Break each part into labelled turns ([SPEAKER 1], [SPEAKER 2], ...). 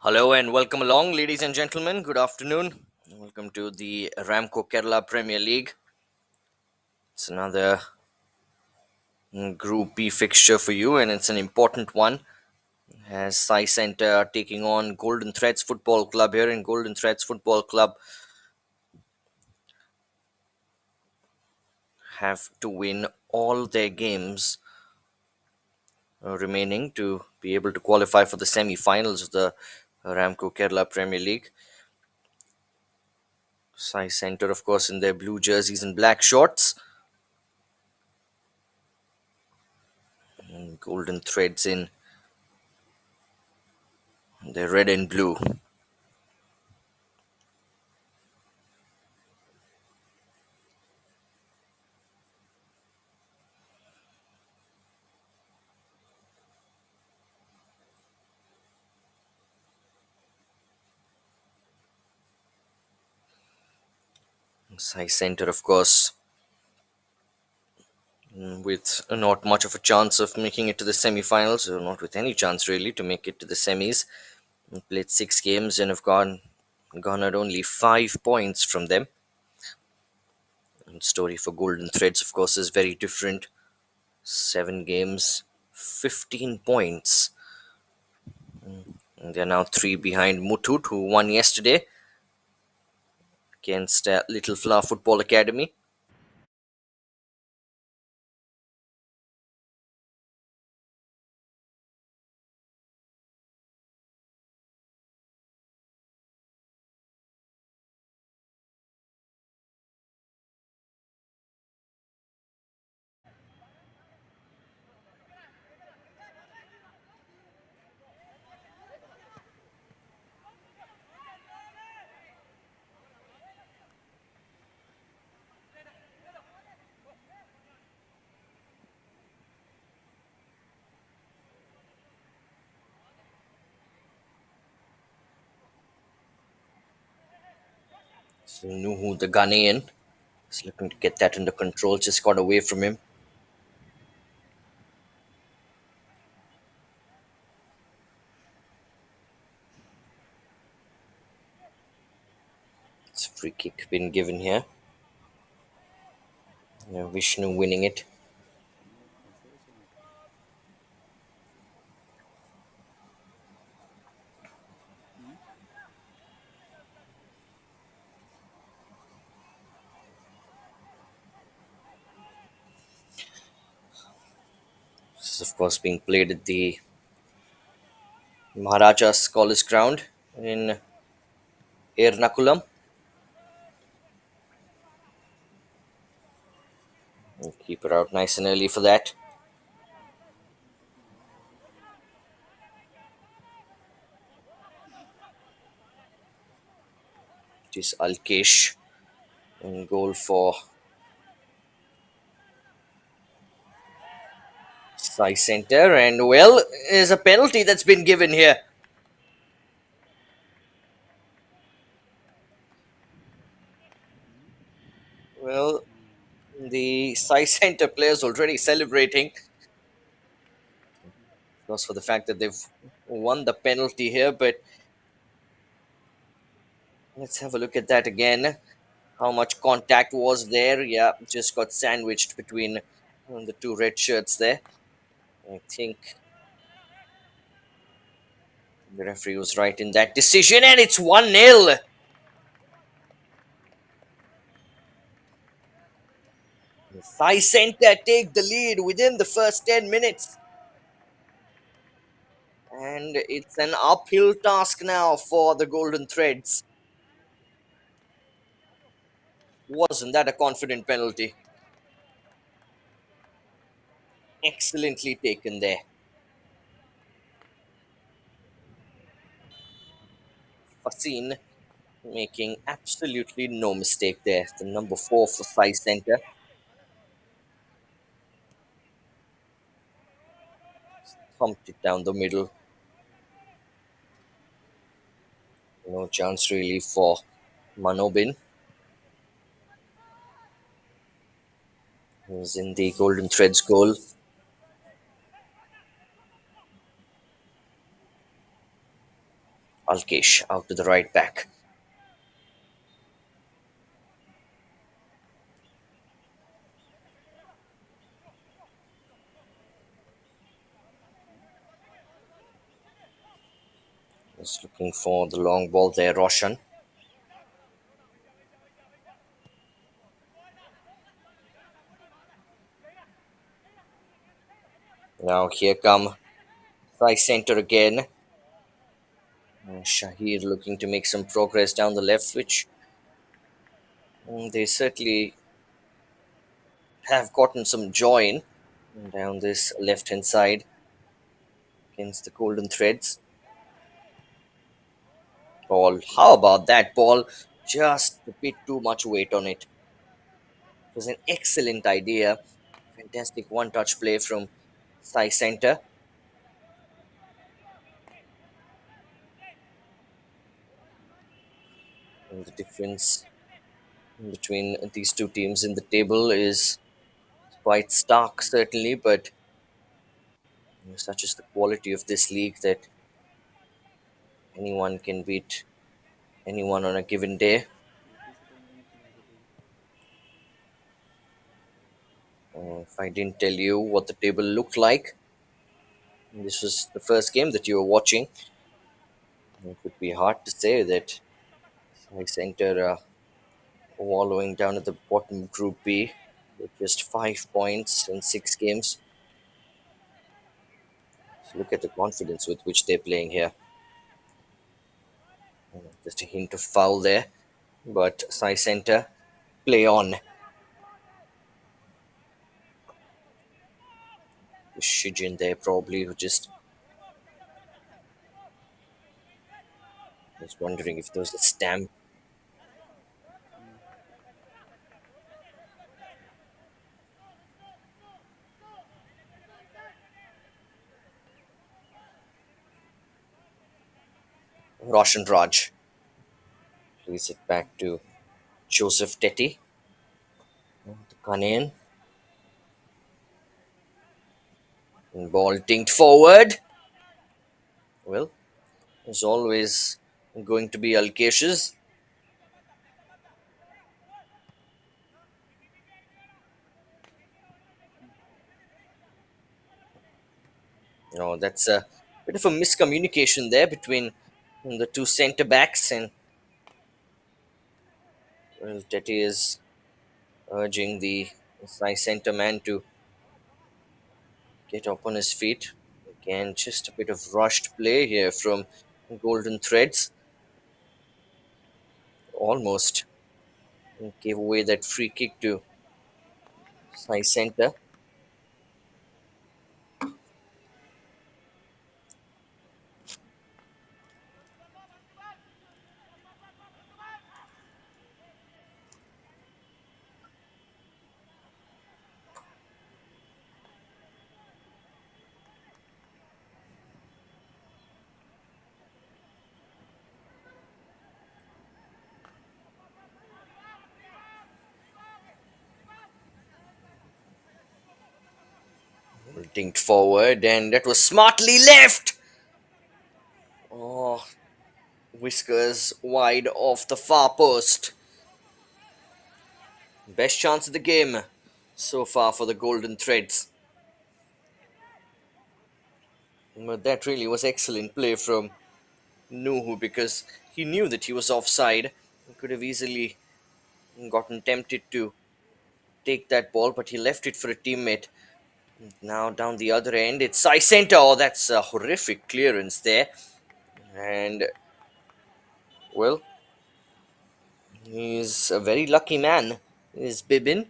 [SPEAKER 1] Hello and welcome along, ladies and gentlemen. Good afternoon. Welcome to the RAMCO Kerala Premier League. It's another Group B fixture for you, and it's an important one. As SAI Centre are taking on Golden Threads Football Club here, in Golden Threads Football Club have to win all their games remaining to be able to qualify for the semi-finals of the RAMCO Kerala Premier League. SAI Centre, of course, in their blue jerseys and black shorts. And Golden Threads in their red and blue. SAI Centre, of course, with not much of a chance of making it to the semi-finals, or not with any chance really to make it to the semis. Played 6 games and have garnered only 5 points from them. And story for Golden Threads, of course, is very different. 7 games, 15 points. And they're now 3 behind Mutut, who won yesterday against Little Flower Football Academy. So Nuhu, the Ghanaian, is looking to get that under control, just got away from him. It's a free kick been given here. Vishnu winning it. This is, of course, being played at the Maharaja's College Ground in Ernakulam. And keep her out nice and early for that. It is Alkesh in goal for Sai Center. And, well, there's a penalty that's been given here. Well, the Sai Center players already celebrating. Of course, for the fact that they've won the penalty here. But let's have a look at that again. How much contact was there? Yeah, just got sandwiched between the two red shirts there. I think the referee was right in that decision, and it's 1-0. Sai Center take the lead within the first 10 minutes. And it's an uphill task now for the Golden Threads. Wasn't that a confident penalty? Excellently taken there. Fasin making absolutely no mistake there. The number 4 for Sai Center. Thumped it down the middle. No chance really for Manobin, who's in the Golden Threads goal. Alkesh out to the right back. He's looking for the long ball there, Roshan. Now here come Sai center again. Shahir looking to make some progress down the left switch. They certainly have gotten some joy in down this left hand side against the Golden Threads. Ball. How about that ball? Just a bit too much weight on it. It was an excellent idea. Fantastic one touch play from Sai Center. And the difference between these two teams in the table is quite stark, certainly, but such is the quality of this league that anyone can beat anyone on a given day. If I didn't tell you what the table looked like, this was the first game that you were watching, it would be hard to say that Sai Center wallowing down at the bottom of Group B with just 5 points in 6 games. So look at the confidence with which they're playing here. Just a hint of foul there, but Sai Center play on. Shijin there probably who just was wondering if there was a stamp. Roshan Raj plays it back to Joseph Tetty. The Kanan. Ball dinked forward. Well, it's always going to be Alkesh's. That's a bit of a miscommunication there between the two centre backs, and well, Tetty is urging the Sai centre man to get up on his feet. Again, just a bit of rushed play here from Golden Threads. Almost gave away that free kick to Sai Center. Dinked forward, and that was smartly left. Oh, whiskers wide off the far post. Best chance of the game so far for the Golden Threads. But that really was excellent play from Nuhu because he knew that he was offside. He could have easily gotten tempted to take that ball, but he left it for a teammate. Now down the other end, it's Sai Center. Oh, that's a horrific clearance there. And, well, he's a very lucky man, is Bibin,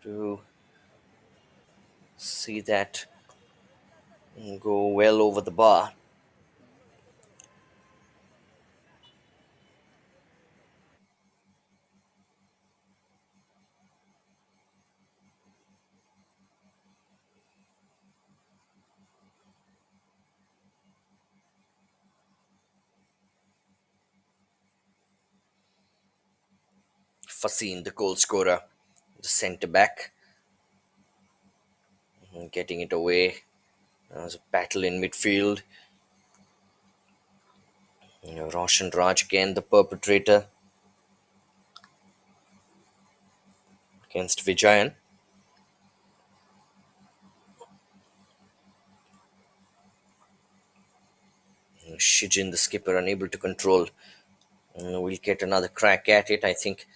[SPEAKER 1] to see that go well over the bar. Fasin, the goal scorer, the centre back, getting it away. There was a battle in midfield. Roshan Raj again, the perpetrator against Vijayan. Shijin, the skipper, unable to control. We'll get another crack at it. I think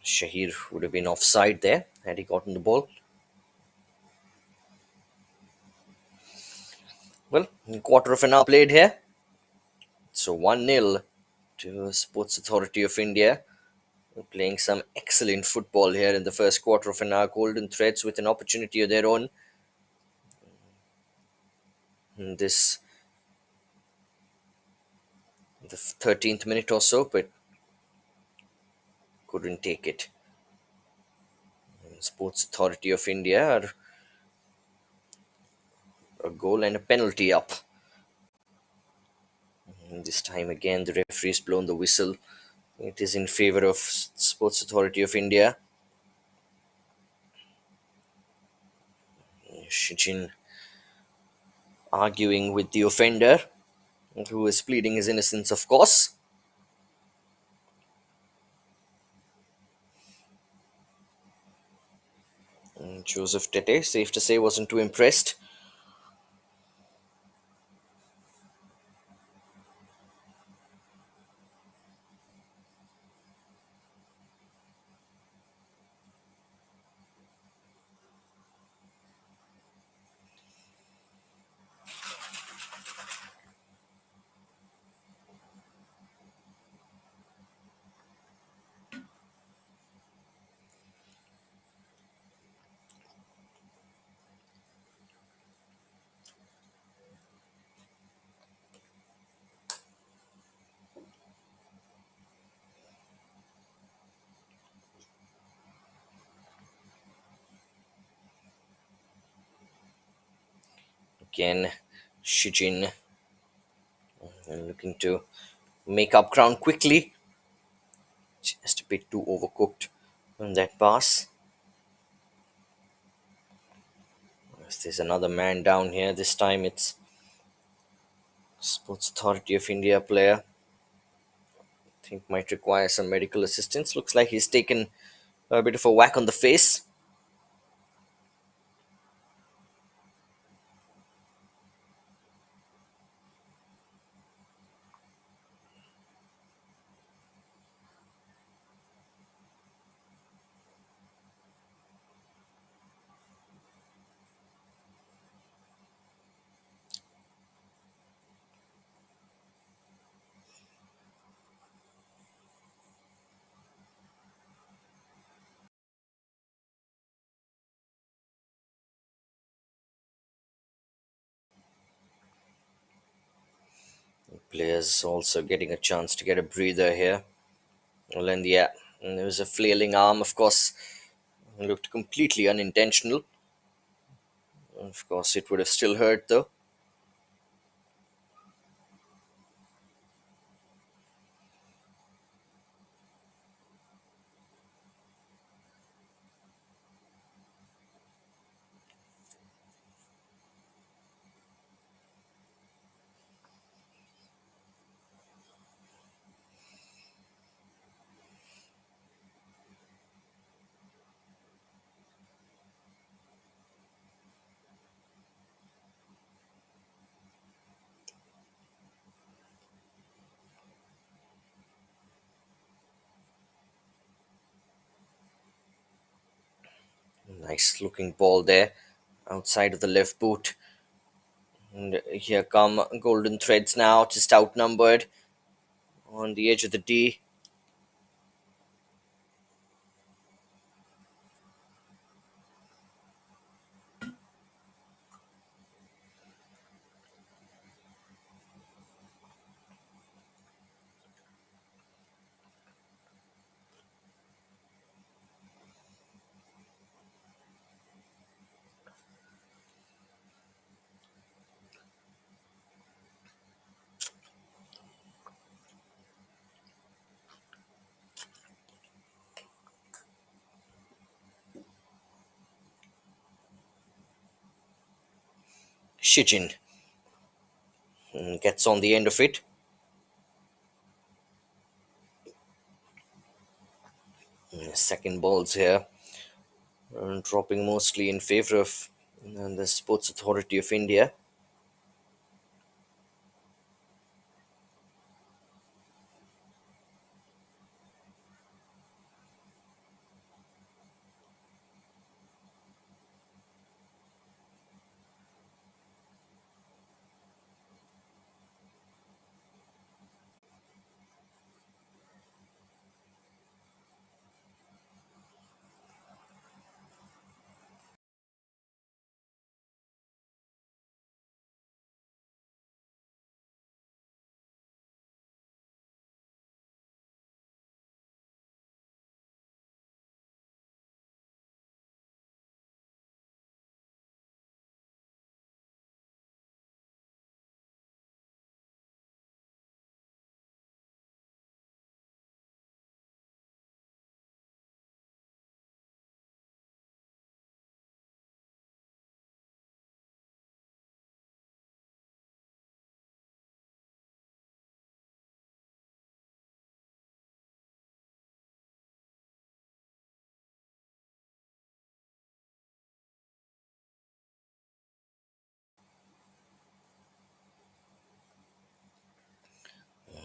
[SPEAKER 1] Shahir would have been offside there had he gotten the ball. Well, quarter of an hour played here. So 1-0 to Sports Authority of India. Playing some excellent football here in the first quarter of an hour. Golden Threads with an opportunity of their own in this the 13th minute or so, but couldn't take it. Sports Authority of India are a goal and a penalty up. And this time again, the referee's blown the whistle. It is in favour of Sports Authority of India. Shijin arguing with the offender, who is pleading his innocence, of course. And Joseph Tete, safe to say, wasn't too impressed. Again, Shijin looking to make up ground quickly. Just a bit too overcooked on that pass. Yes, there's another man down here. This time it's Sports Authority of India player. I think might require some medical assistance. Looks like he's taken a bit of a whack on the face. Players also getting a chance to get a breather here. Well, and yeah, and there was a flailing arm, of course. It looked completely unintentional. Of course, it would have still hurt though. Nice looking ball there, outside of the left boot. And here come Golden Threads now, just outnumbered on the edge of the D. Shijin and gets on the end of it. Second balls here, dropping mostly in favor of the Sports Authority of India.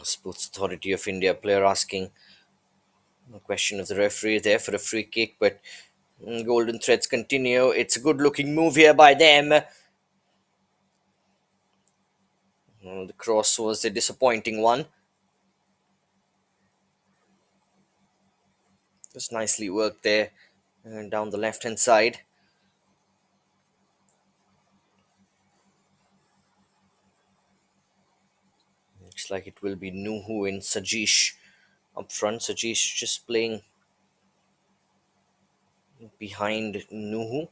[SPEAKER 1] Sports Authority of India player asking a question of the referee there for a free kick, but golden threads continue. It's a good looking move here by them. The cross was a disappointing one. Just nicely worked there down the left hand side. Looks like it will be Nuhu and Sajish up front. Sajish just playing behind Nuhu.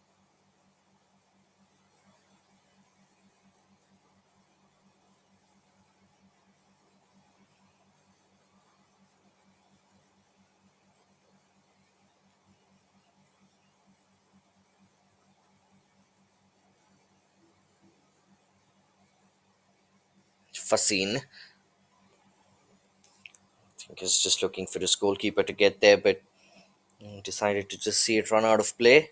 [SPEAKER 1] Fasin, I think, is just looking for his goalkeeper to get there, but decided to just see it run out of play.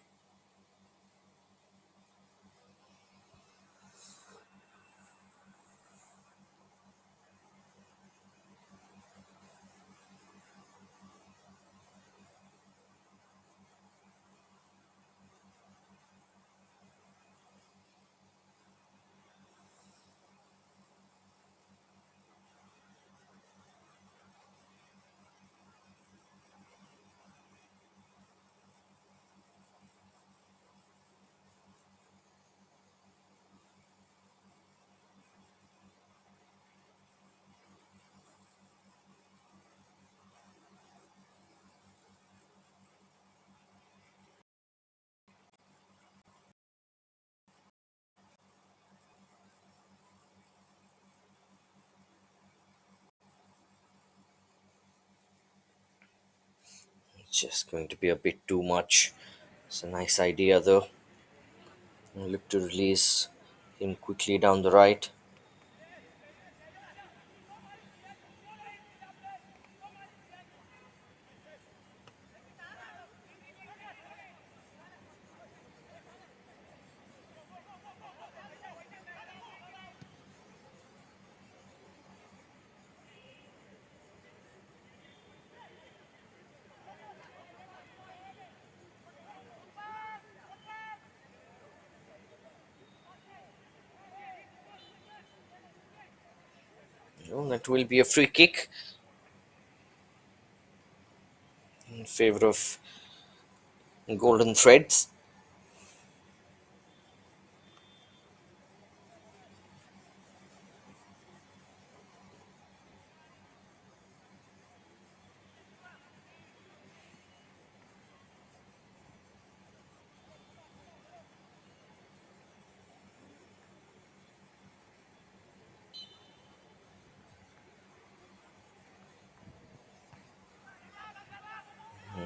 [SPEAKER 1] Just going to be a bit too much. It's a nice idea though. Look to release him quickly down the right. That will be a free kick in favor of Golden Threads.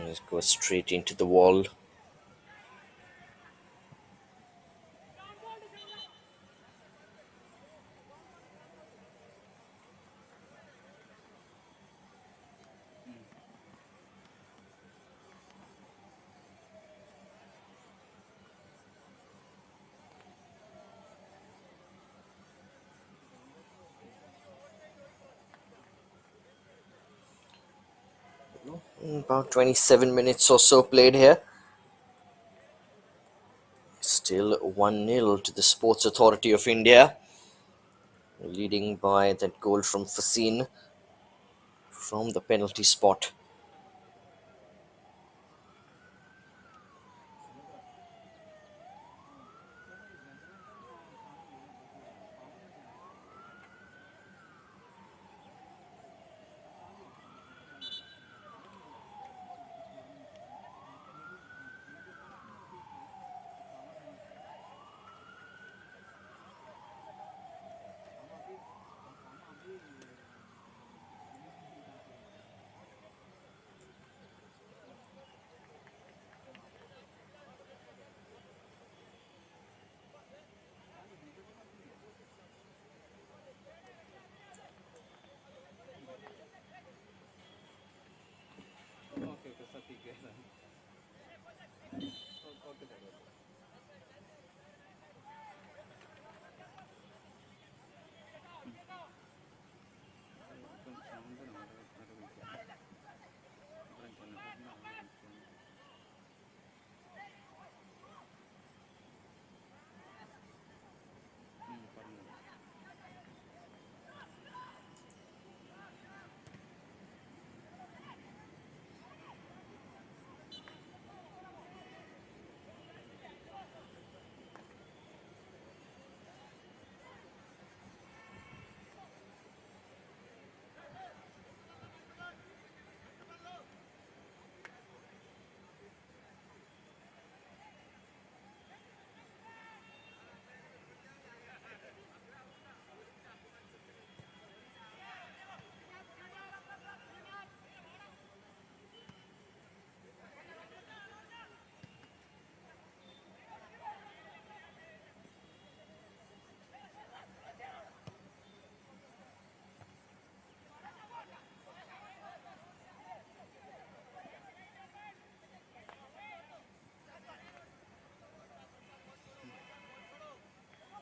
[SPEAKER 1] Let's go straight into the wall. About 27 minutes or so played here. Still 1-0 to the Sports Authority of India, leading by that goal from Fasin from the penalty spot.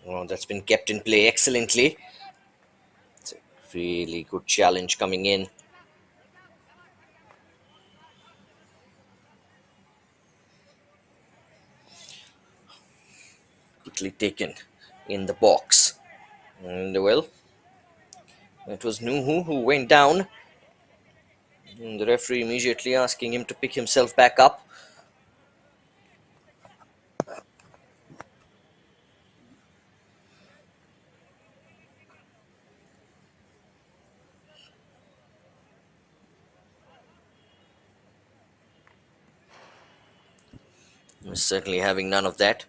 [SPEAKER 1] Oh, that's been kept in play excellently. It's a really good challenge coming in. Quickly taken in the box. And well, it was Nuhu who went down. And the referee immediately asking him to pick himself back up. He's certainly having none of that.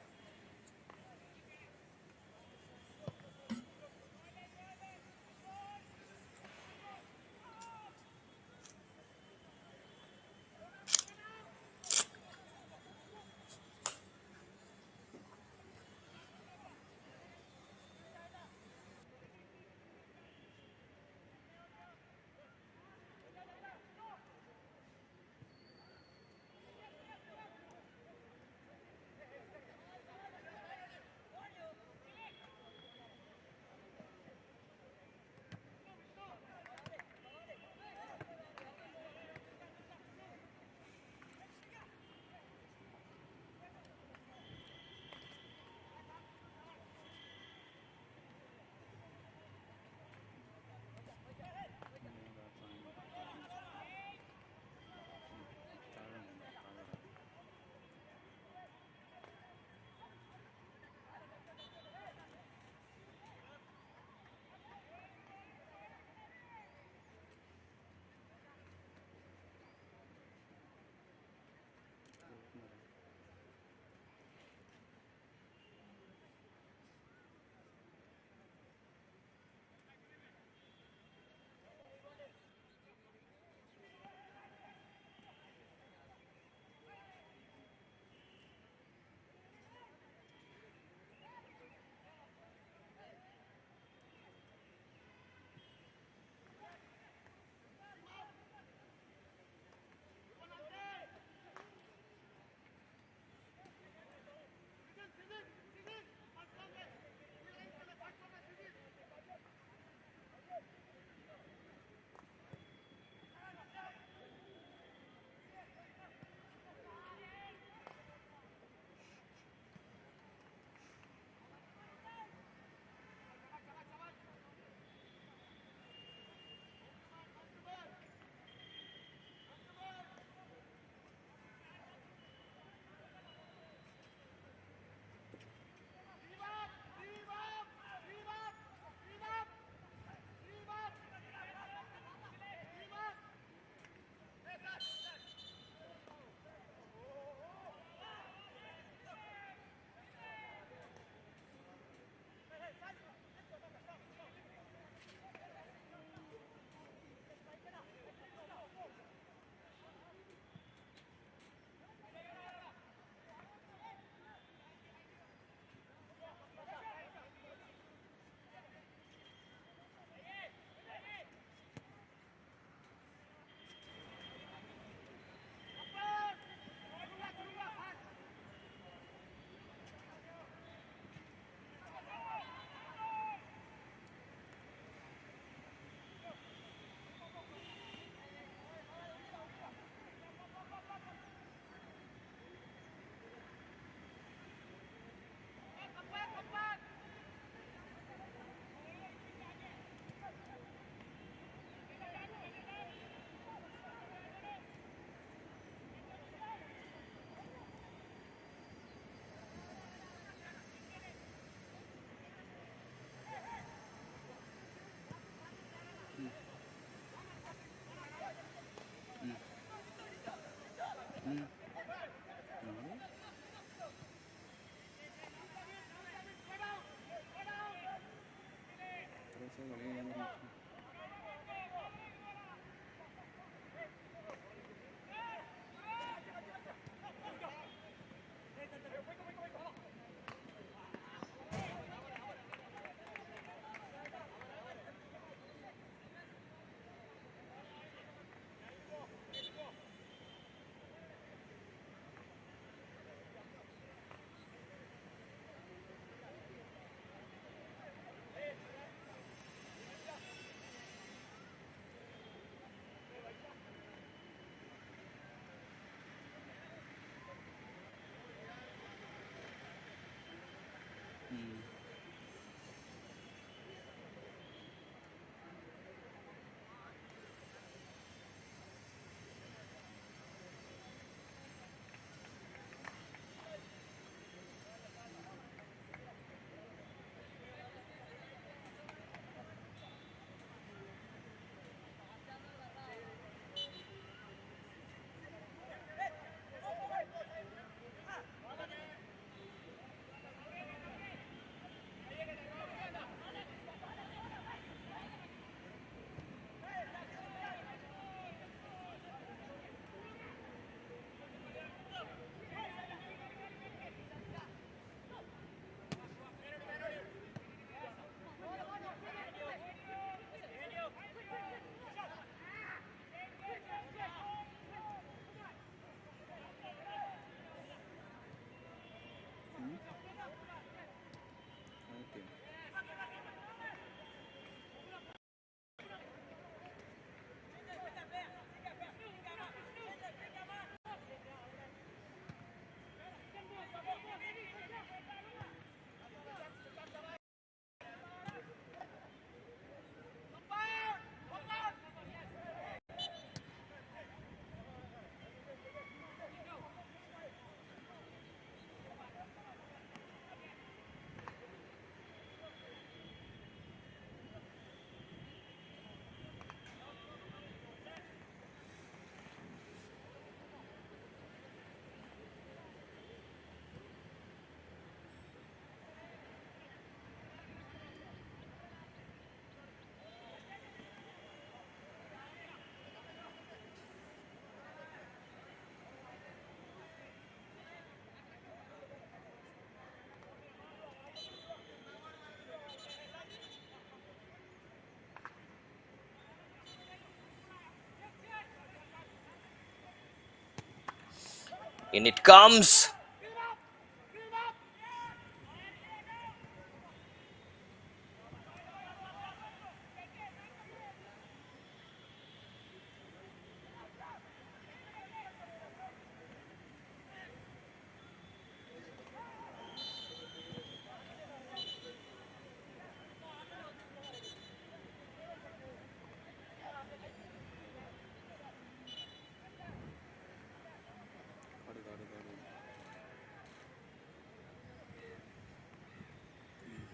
[SPEAKER 1] In it comes.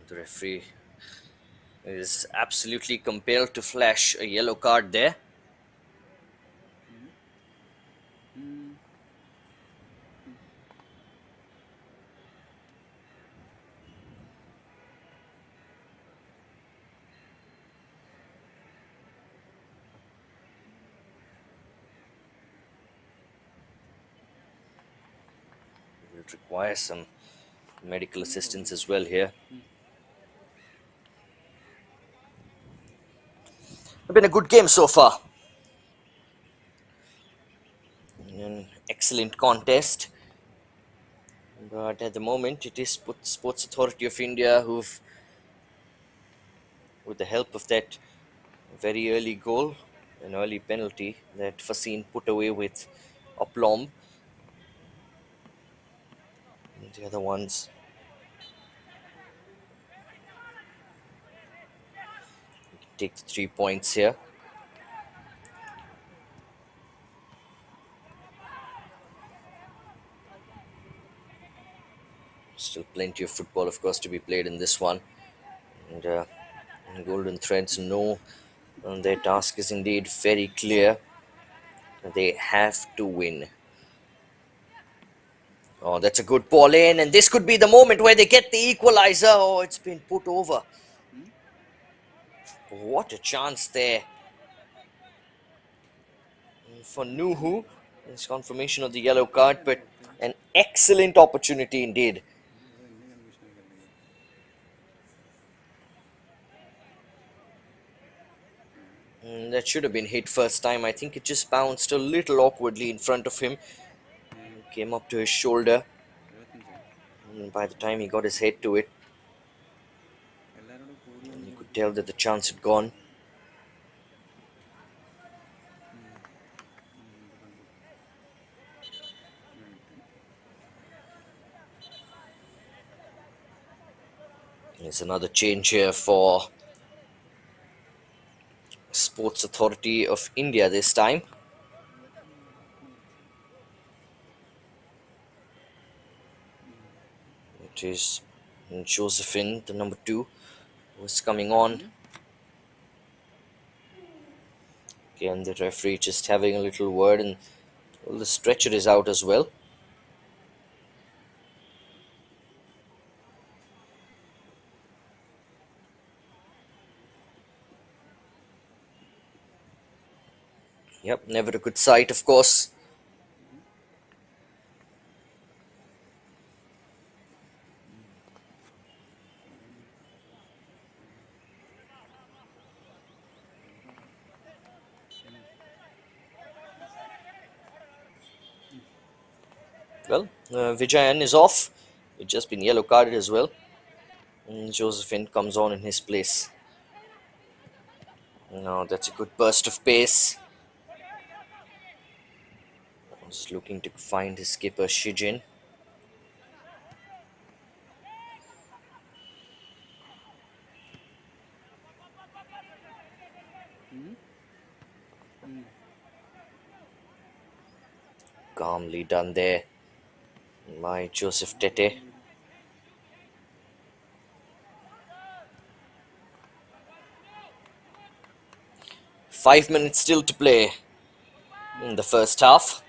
[SPEAKER 1] The referee is absolutely compelled to flash a yellow card there. Will require some medical assistance as well here. It's been a good game so far. An excellent contest. But at the moment, it is Sports Authority of India who've, with the help of that very early goal, an early penalty that Fasin put away with aplomb. And the other ones take the 3 points here. Still plenty of football, of course, to be played in this one. And Golden Threads know their task is indeed very clear. They have to win. Oh, that's a good ball in, and this could be the moment where they get the equalizer. Oh, it's been put over. What a chance there for Nuhu. It's confirmation of the yellow card, but an excellent opportunity indeed. That should have been hit first time. I think it just bounced a little awkwardly in front of him. Came up to his shoulder. And by the time he got his head to it, you could tell that the chance had gone. There's another change here for Sports Authority of India this time. It is Josephine, the number 2, who is coming on. Again, the referee just having a little word, and well, the stretcher is out as well. Yep, never a good sight, of course. Well, Vijayan is off. He's just been yellow carded as well. And Josephine comes on in his place. Now that's a good burst of pace. Just looking to find his skipper Shijin. Calmly done there by Joseph Tete. Five minutes still to play in the first half.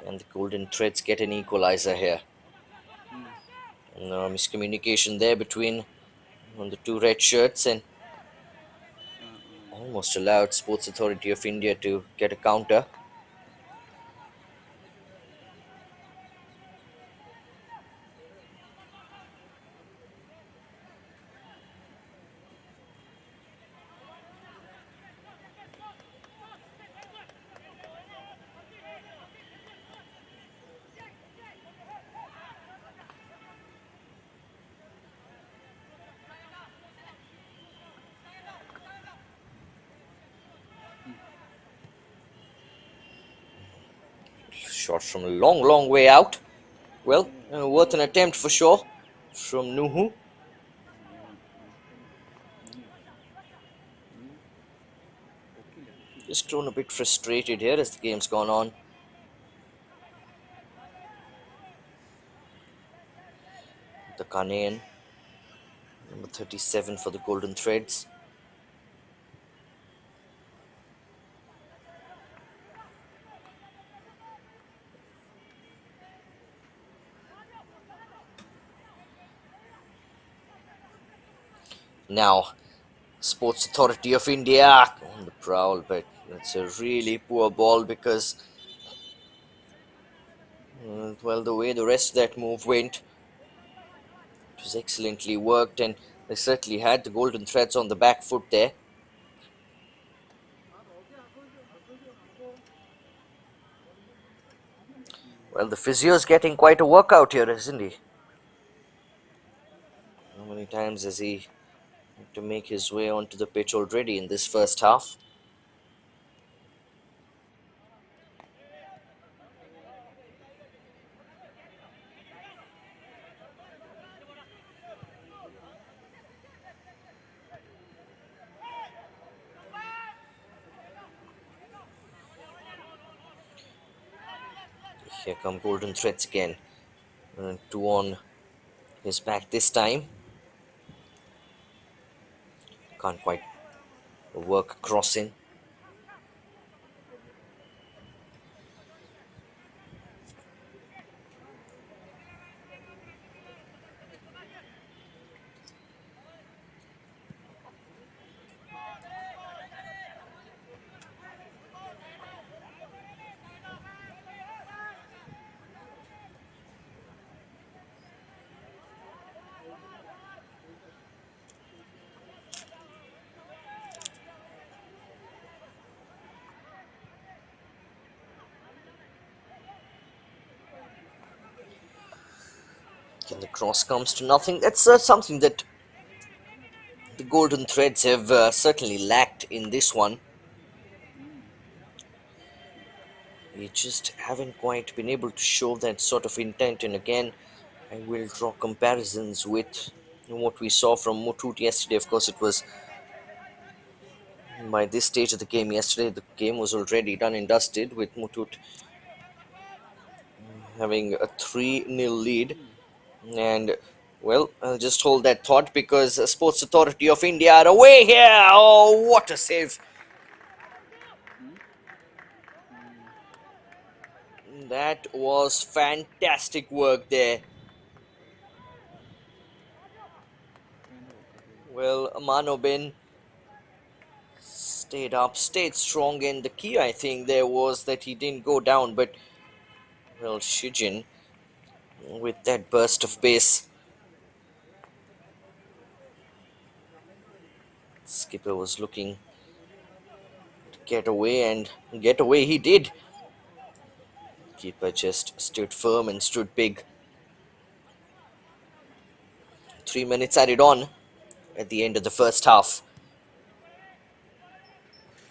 [SPEAKER 1] And the Golden Threads get an equalizer here. No miscommunication there between the two red shirts, and almost allowed Sports Authority of India to get a counter. Shot from a long, long way out. Well, worth an attempt for sure from Nuhu. Just grown a bit frustrated here as the game's gone on. The Ghanaian, number 37 for the Golden Threads. Now, Sports Authority of India on the prowl, but that's a really poor ball because, well, the way the rest of that move went, it was excellently worked, and they certainly had the Golden Threads on the back foot there. Well, the physio's getting quite a workout here, isn't he? How many times has he had to make his way onto the pitch already in this first half? Here come Golden Threads again. Two on his back this time. Can't quite work crossing. And the cross comes to nothing. That's something that the Golden Threads have certainly lacked in this one. We just haven't quite been able to show that sort of intent. And again, I will draw comparisons with what we saw from Mutut yesterday. Of course, it was by this stage of the game yesterday. The game was already done and dusted with Mutut having a 3-0 lead. And well, I'll just hold that thought because Sports Authority of India are away here. Oh, what a save! That was fantastic work there. Well, Manobin stayed up, stayed strong, and the key I think there was that he didn't go down. But well, Shijin with that burst of pace, skipper was looking to get away, and get away he did. Keeper just stood firm and stood big. 3 minutes added on at the end of the first half.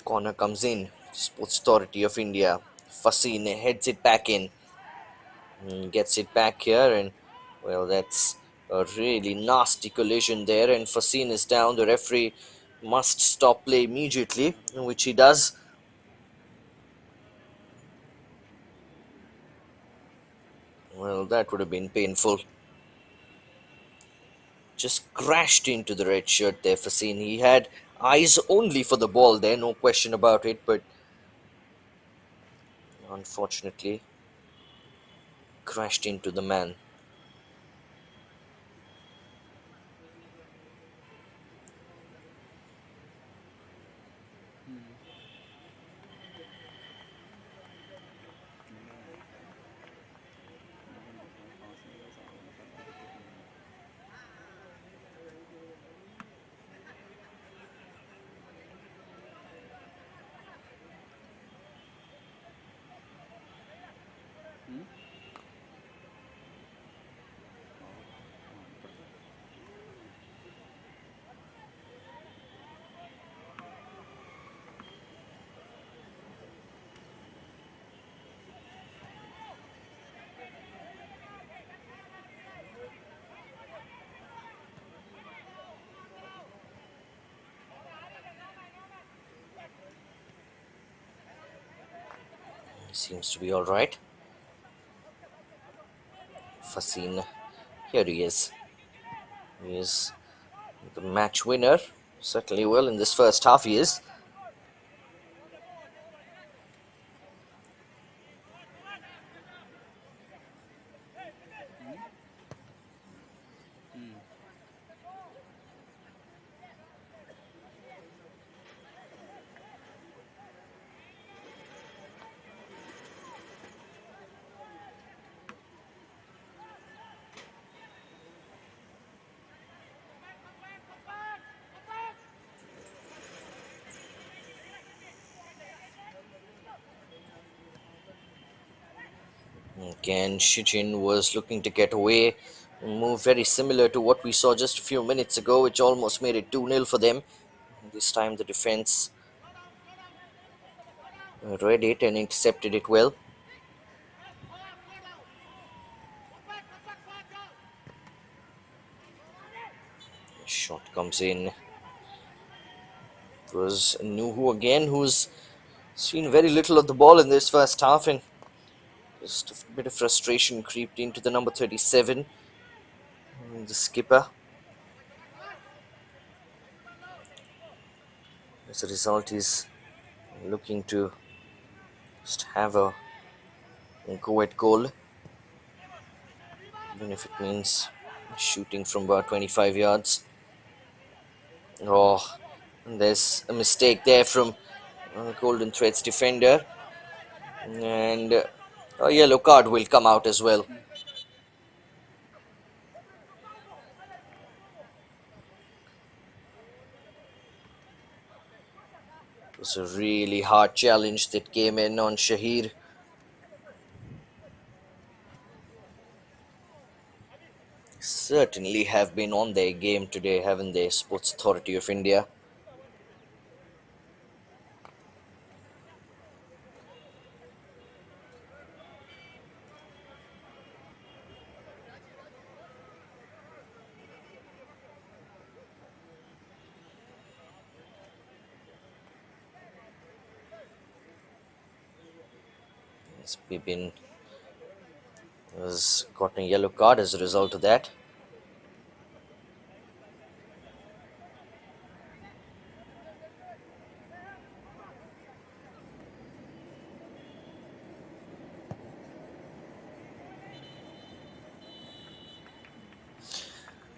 [SPEAKER 1] Corner comes in. Sports Authority of India. Fasin heads it back in. Gets it back here, and well, that's a really nasty collision there. And Fasin is down. The referee must stop play immediately, which he does. Well, that would have been painful. Just crashed into the red shirt there, Fasin. He had eyes only for the ball there, no question about it, but unfortunately crashed into the man. Seems to be all right. Fasin, here he is. He is the match winner. Certainly well in this first half he is. Again, Shijin was looking to get away. A move very similar to what we saw just a few minutes ago, which almost made it 2-0 for them. This time the defense read it and intercepted it well. Shot comes in. It was Nuhu again, who's seen very little of the ball in this first half, and just a bit of frustration creeped into the number 37, the skipper. As a result, he's looking to just have a go at goal, even if it means shooting from about 25 yards. Oh, and there's a mistake there from Golden Thread's defender, and a yellow card will come out as well. It was a really hard challenge that came in on Shahir. Certainly have been on their game today, haven't they, Sports Authority of India? Yes, Bibin has gotten a yellow card as a result of that.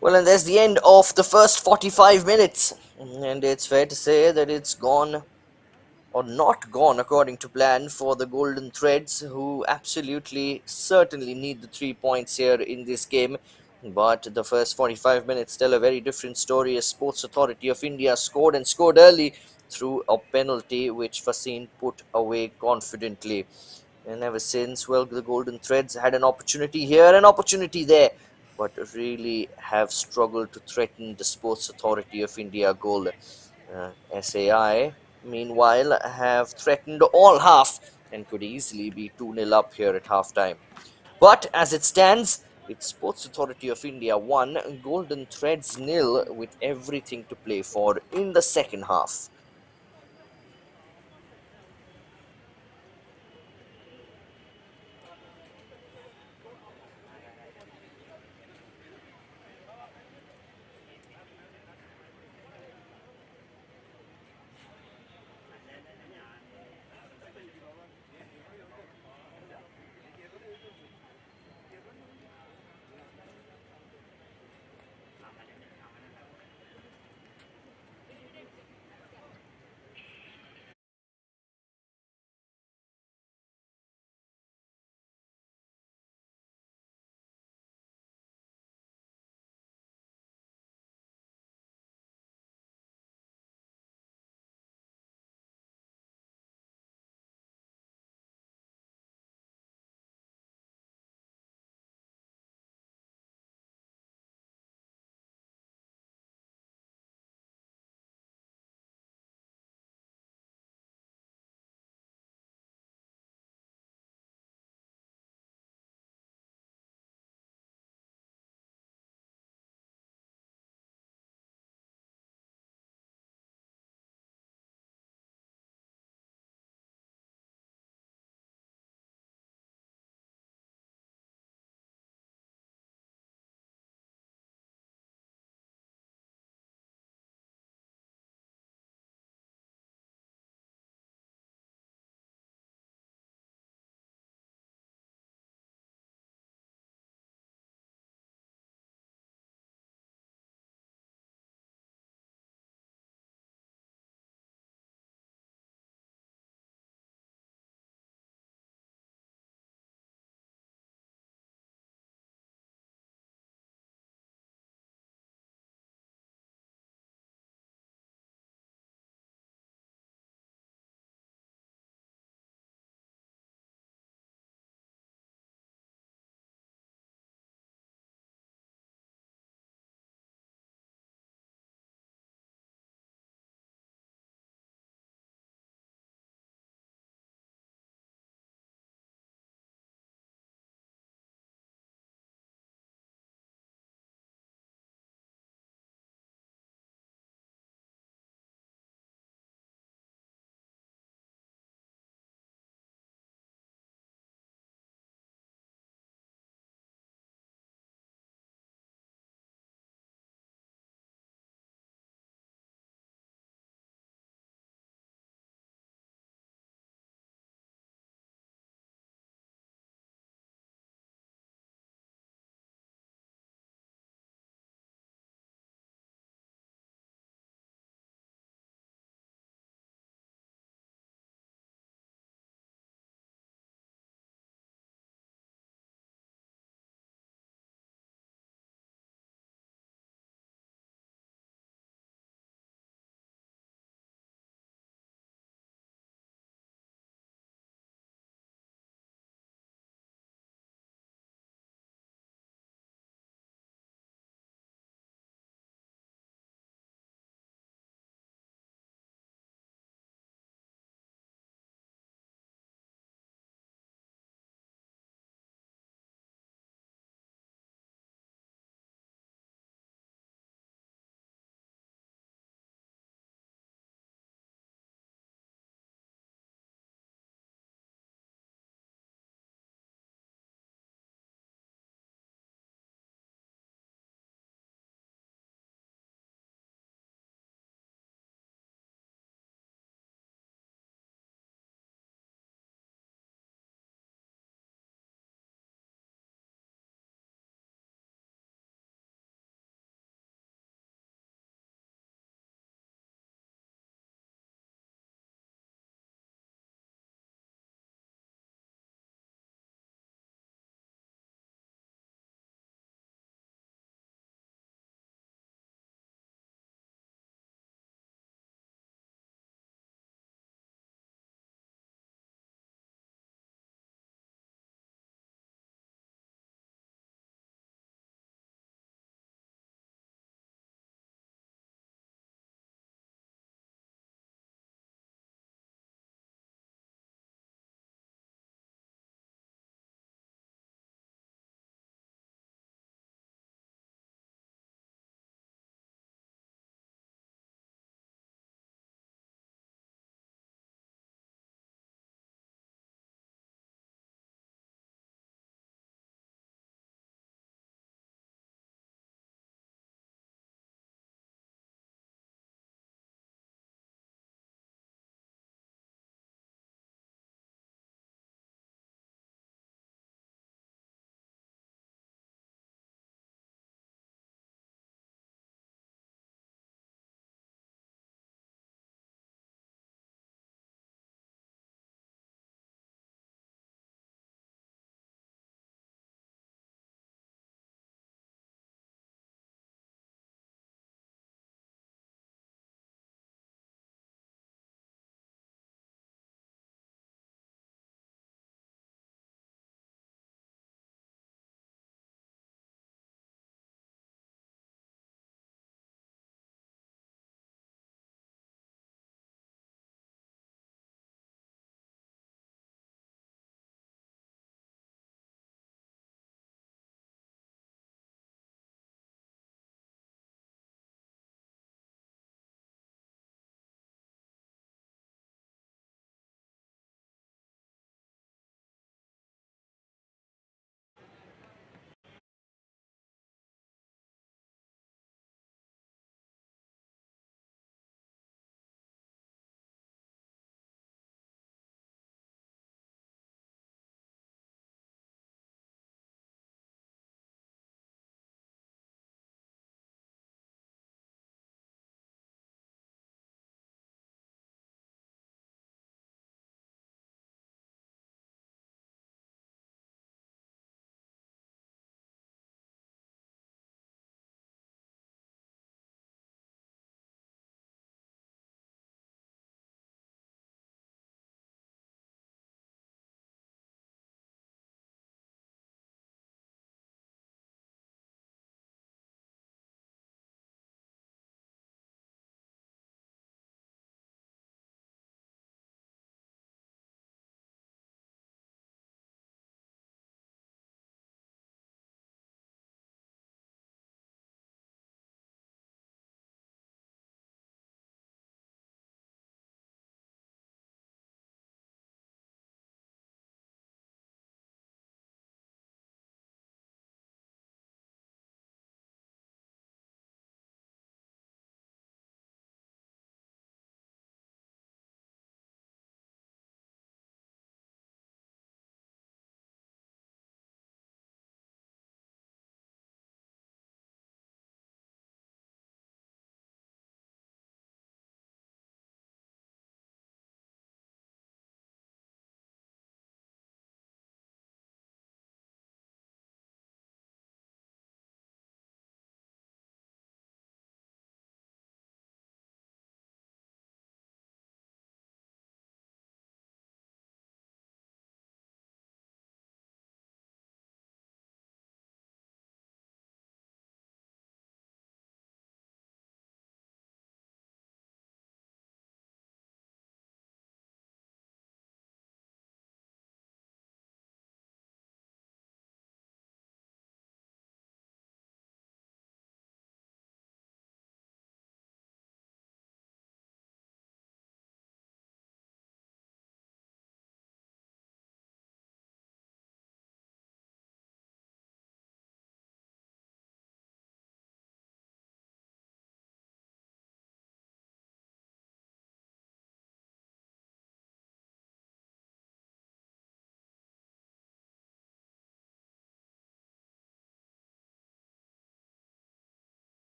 [SPEAKER 1] Well, and there's the end of the first 45 minutes. And it's fair to say that it's gone, or not gone according to plan, for the Golden Threads, who absolutely certainly need the 3 points here in this game. But the first 45 minutes tell a very different story, as Sports Authority of India scored, and scored early through a penalty which Fasin put away confidently. And ever since, well, the Golden Threads had an opportunity here, an opportunity there, but really have struggled to threaten the Sports Authority of India goal. SAI, meanwhile, have threatened all half and could easily be 2-0 up here at halftime. But as it stands, it's Sports Authority of India 1, Golden Threads nil, with everything to play for in the second half.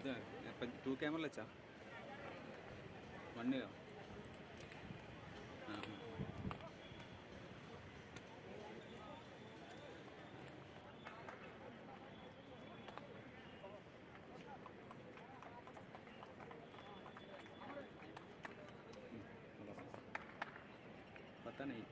[SPEAKER 2] ഇത് ഇപ്പം 2 camera വെച്ചാ 1 ആ പത്താനായി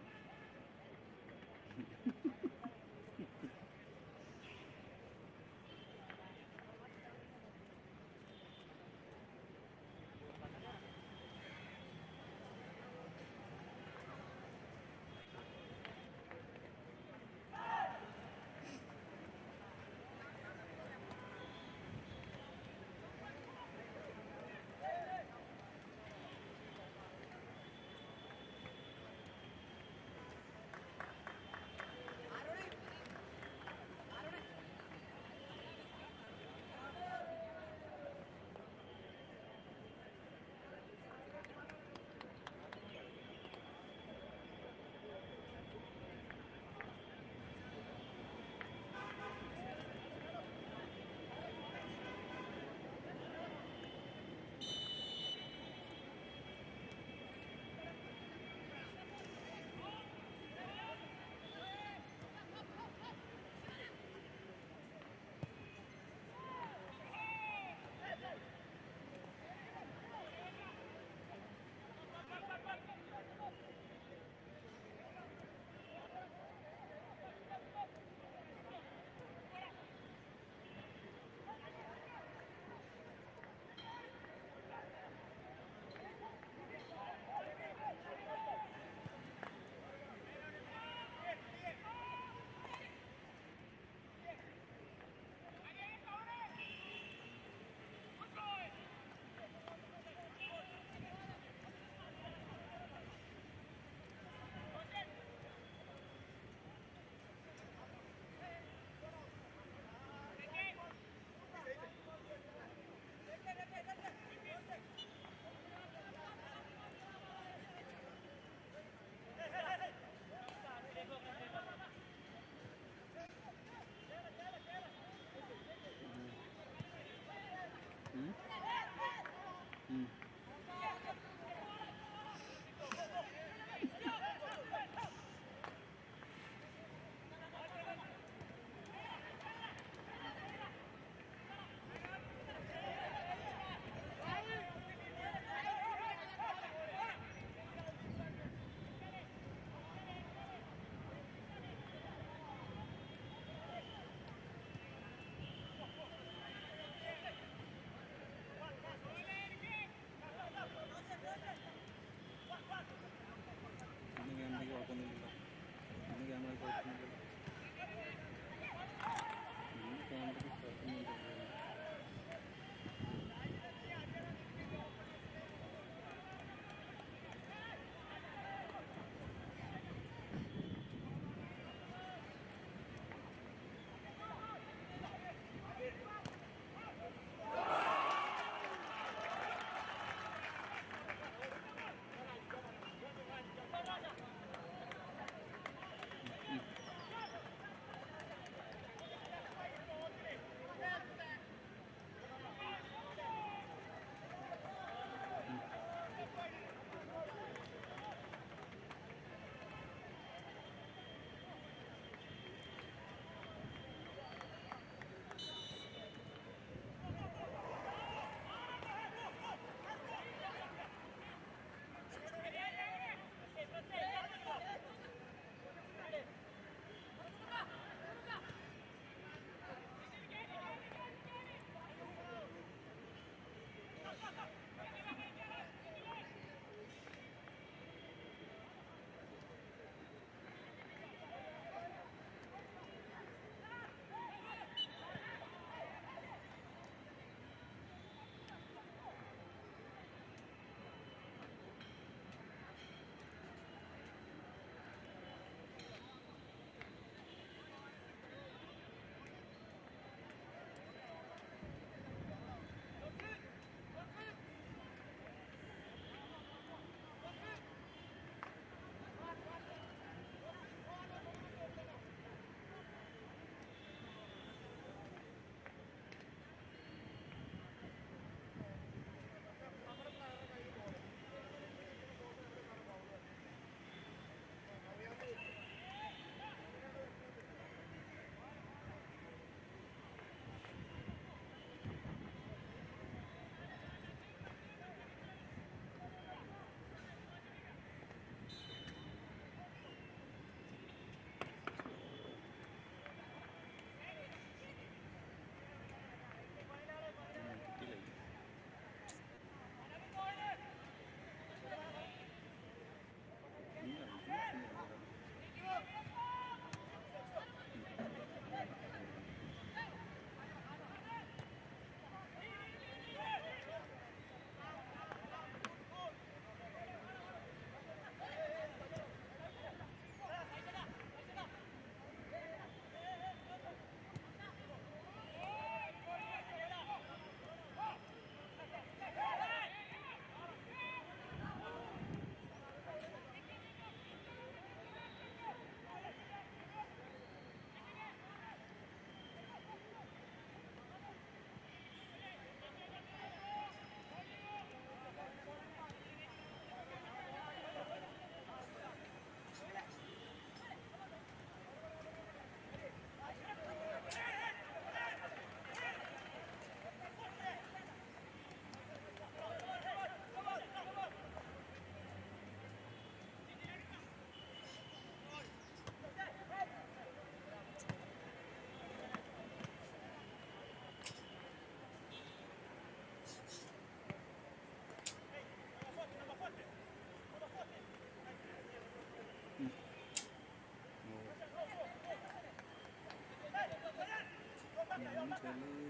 [SPEAKER 2] Anjali.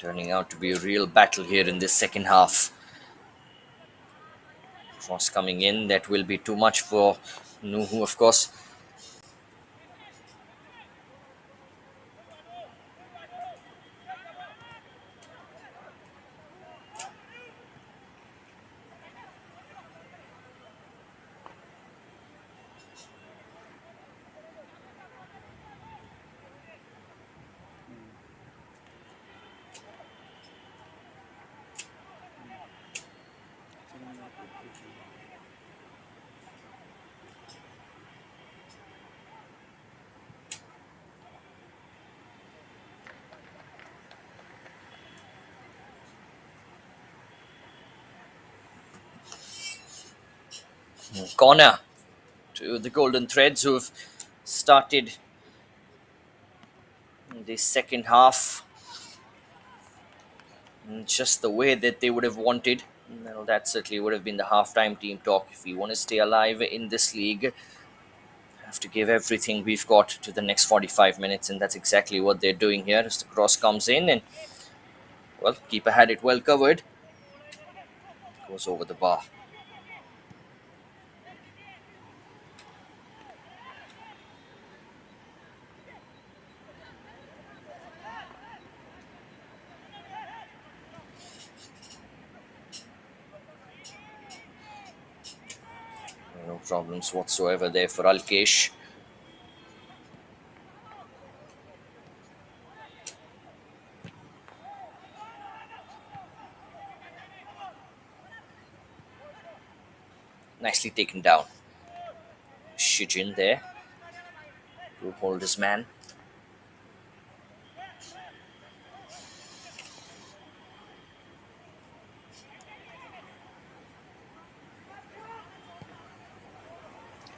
[SPEAKER 1] Turning out to be a real battle here in this second half. Cross coming in, that will be too much for Nuhu, of course.
[SPEAKER 2] Hmm. Hmm. చిన్నగా కొట్టేసింది.
[SPEAKER 1] Corner to the Golden Threads, who've started the second half just the way that they would have wanted. Well, that certainly would have been the halftime team talk. If we want to stay alive in this league, have to give everything we've got to the next 45 minutes, and that's exactly what they're doing here as the cross comes in, and well, keeper had it well covered. Goes over the bar. No problems whatsoever there for Alkesh. Nicely taken down. Shijin there to hold his man.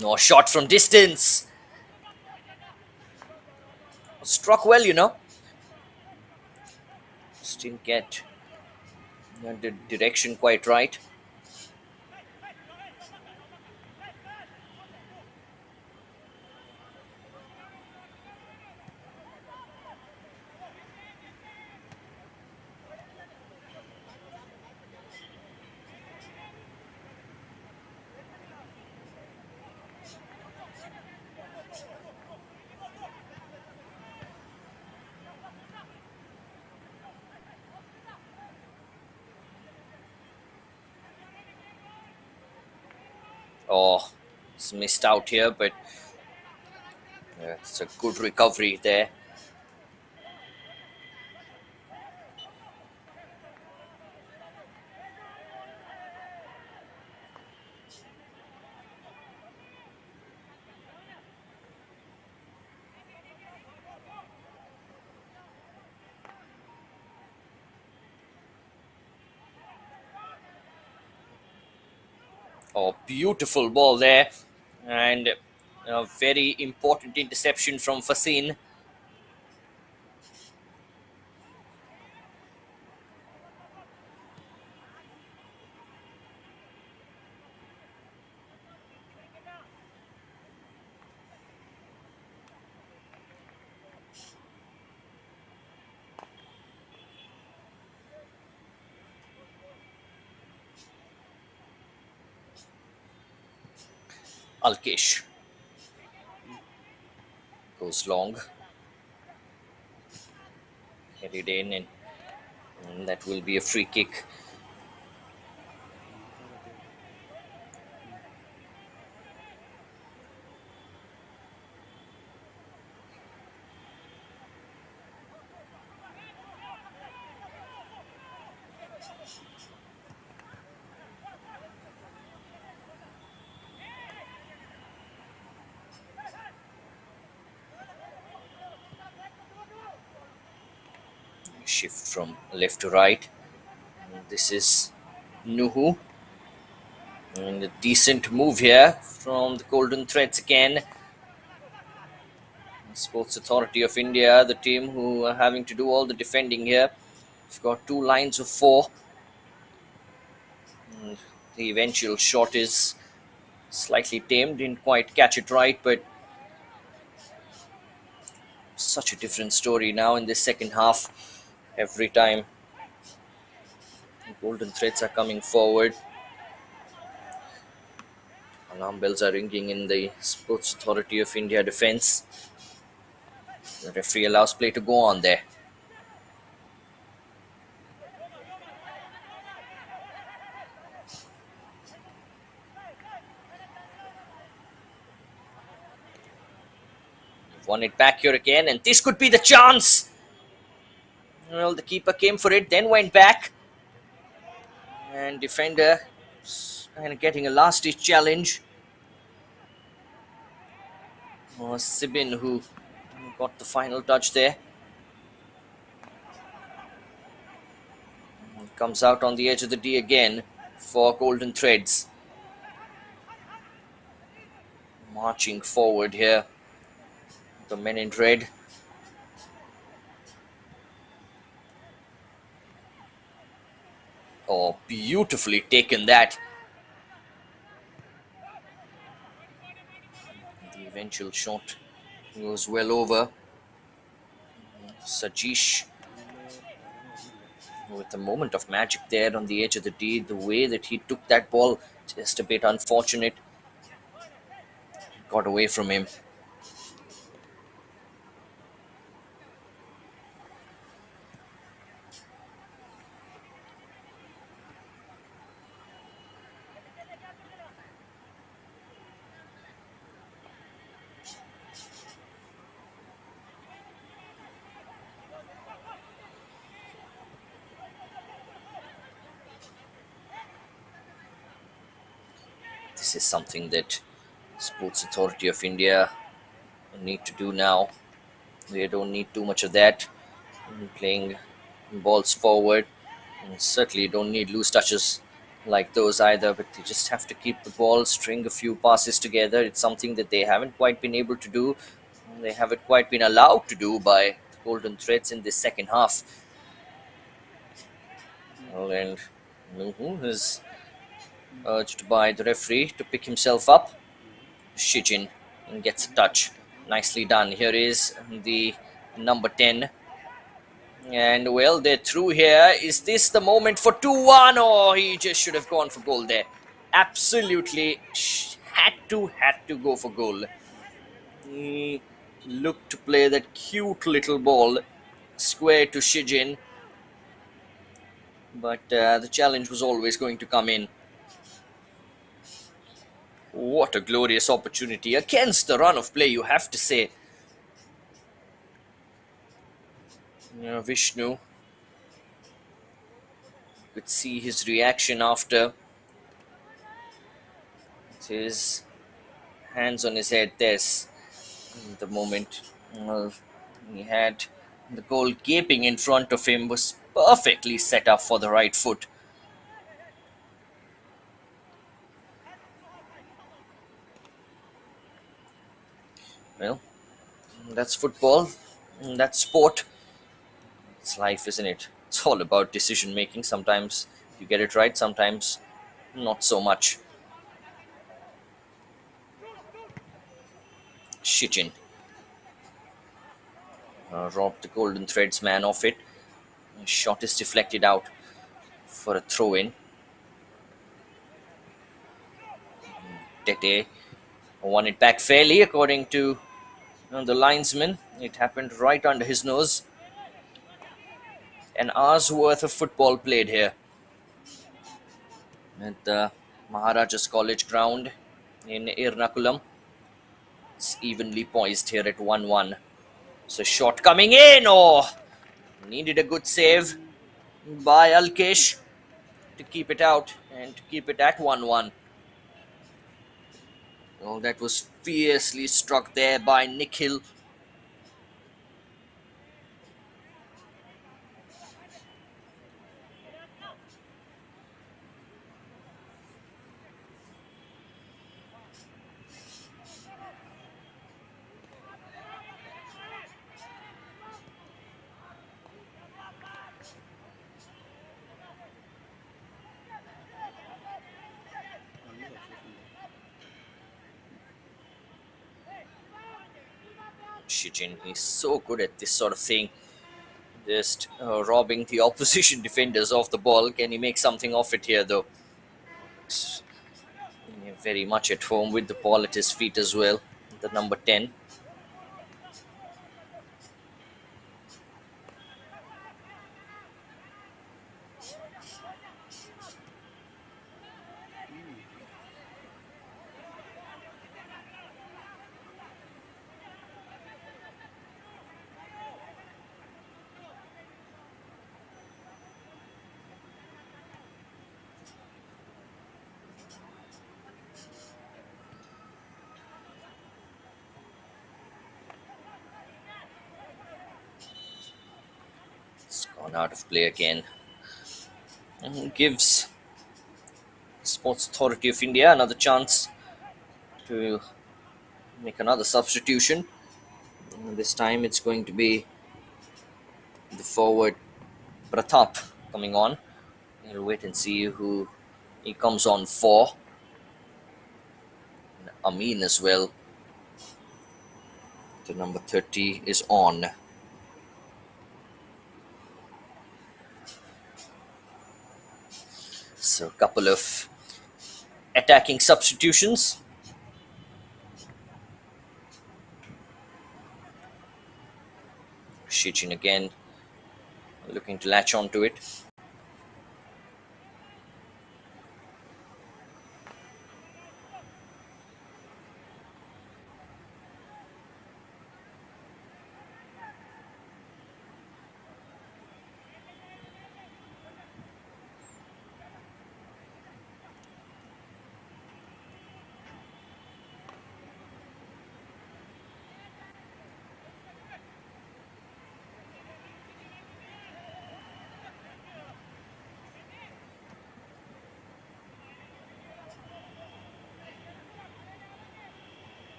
[SPEAKER 1] No shot from distance. Struck well, Just didn't get the direction quite right. Oh, it's missed out here, but it's a good recovery there. Oh, beautiful ball there, and a very important interception from Fasin. Alkesh goes long, headed in, and that will be a free kick.
[SPEAKER 2] మాట్లాడట్లేదు.
[SPEAKER 1] Shift from left to right. And this is Nuhu. And a decent move here from the Golden Threads again. Sports Authority of India, the team who are having to do all the defending here. We've got two lines of four. And the eventual shot is slightly tamed, didn't quite catch it right, but such a different story now in this second half. Every time the Golden Threads are coming forward, alarm bells are ringing in the Sports Authority of India defense. The referee allows play to go on there. Won it back here again, and this could be the chance. Well, the keeper came for it, then went back, and defender kind of getting a last-ditch challenge. Sibin who got the final touch there. Comes out on the edge of the D again for Golden Threads. Marching forward here, the men in red. Oh, beautifully taken that. The eventual shot goes well over. Sajish with a moment of magic there on the edge of the D. The way that he took that ball, just a bit unfortunate. Got away from him. This is something that Sports Authority of India need to do now. They don't need too much of that. Playing balls forward. And certainly don't need loose touches like those either, but they just have to keep the ball, string a few passes together. It's something that they haven't quite been able to do. They haven't quite been allowed to do by the Golden Threads in this second half. Well, and Nuhu is urged by the referee to pick himself up. Shijin gets a touch. Nicely done. Here is the number 10. And well, they're through here. Is this the moment for 2-1? Or he just should have gone for goal there. Absolutely had to go for goal. He looked to play that cute little ball square to Shijin. But the challenge was always going to come in. What a glorious opportunity against the run of play, you have to say. Vishnu could see his reaction after. His hands on his head. There's the moment. Well, he had the goal gaping in front of him, was perfectly set up for the right foot. Well, that's football. That's sport. It's life, isn't it? It's all about decision making. Sometimes you get it right, sometimes not so much. Shichin robbed the Golden Threads man off it. Shot is deflected out for a throw in. Tete won it back fairly, according to the linesman. It happened right under his nose. An hour's worth of football played here at the Maharajas College ground in Ernakulam. It's evenly poised here at 1-1. So shot coming in. Oh, needed a good save by Alkesh to keep it out and to keep it at 1-1. Oh, that was fiercely struck there by Nikhil. Shijin, he's so good at this sort of thing. Just robbing the opposition defenders of the ball. Can he make something of it here, though? Looks very much at home with the ball at his feet as well. The number 10.
[SPEAKER 2] Mm.
[SPEAKER 1] It's gone out of play again. And gives Sports Authority of India another chance to make another substitution. And this time it's going to be the forward Pratap coming on. We'll wait and see who he comes on for. And Amin as well. The number 30 is on. So a couple of attacking substitutions. Shichin again looking to latch onto it.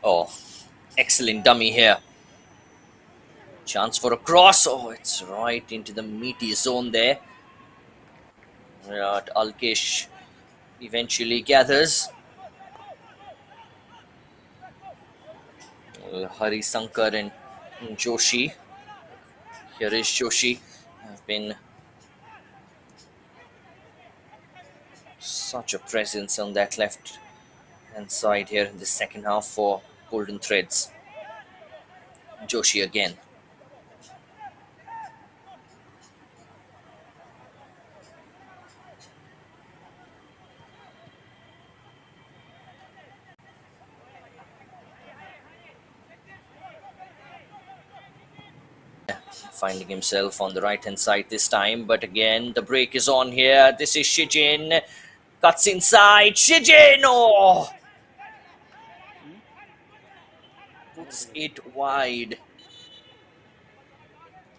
[SPEAKER 1] Oh, excellent dummy here. Chance for a cross. Oh, it's right into the meaty zone there. Alkesh eventually gathers. Hari Sankar and Joshi. Here is Joshi. Have been such a presence on that left hand side here in the second half for Golden Threads. Joshi again. Finding himself on the right hand side this time, but again the break is on here. This is Shijin. Cuts inside. Shijin! Oh!
[SPEAKER 2] Mm. What
[SPEAKER 1] Puts
[SPEAKER 2] is it?
[SPEAKER 1] it wide.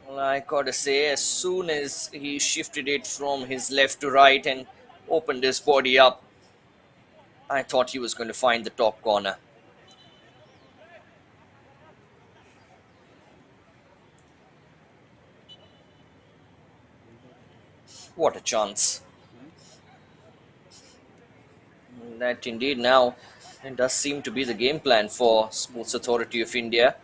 [SPEAKER 1] Well, I gotta say, as soon as he shifted it from his left to right and opened his body up, I thought he was going to find the top corner. What a chance.
[SPEAKER 2] Mm.
[SPEAKER 1] That indeed now it does seem to be the game plan for Sports Authority of India.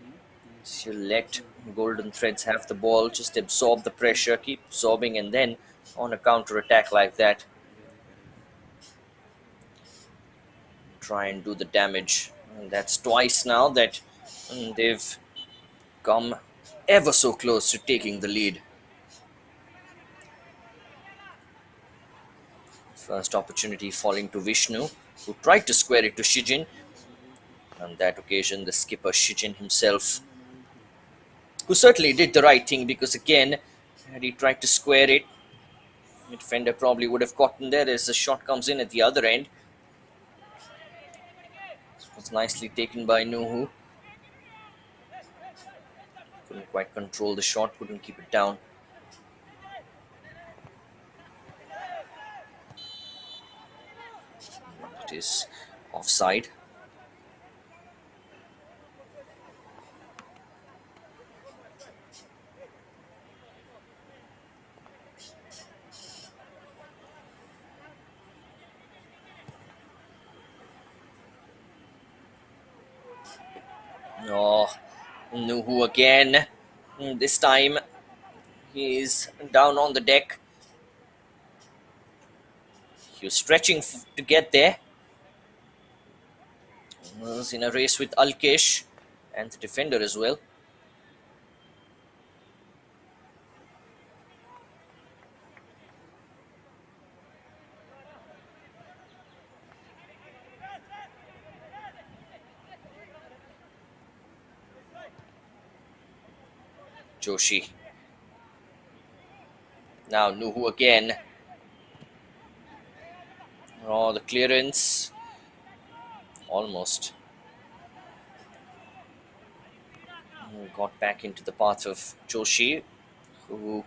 [SPEAKER 2] Mm.
[SPEAKER 1] You let
[SPEAKER 2] Mm.
[SPEAKER 1] Golden Threads have the ball, just absorb the pressure, keep absorbing, and then on a counter attack like that,
[SPEAKER 2] Very correct.
[SPEAKER 1] try and do the damage. And that's twice now that they've come ever so close to taking the lead. First opportunity falling to Vishnu, who tried to square it to Shijin. On that occasion, the skipper Shijin himself, who certainly did the right thing because, again, had he tried to square it, the defender probably would have gotten there as the shot comes in at the other end. It was nicely taken by Nuhu. Couldn't quite control the shot, couldn't keep it down. It is offside. Oh, Nuhu again. This time he's down on the deck. He was stretching to get there. He was in a race with Alkesh and the defender as well. Joshi. Now Nuhu again. Oh, the clearance. Almost. Got back into the path of Joshi, who,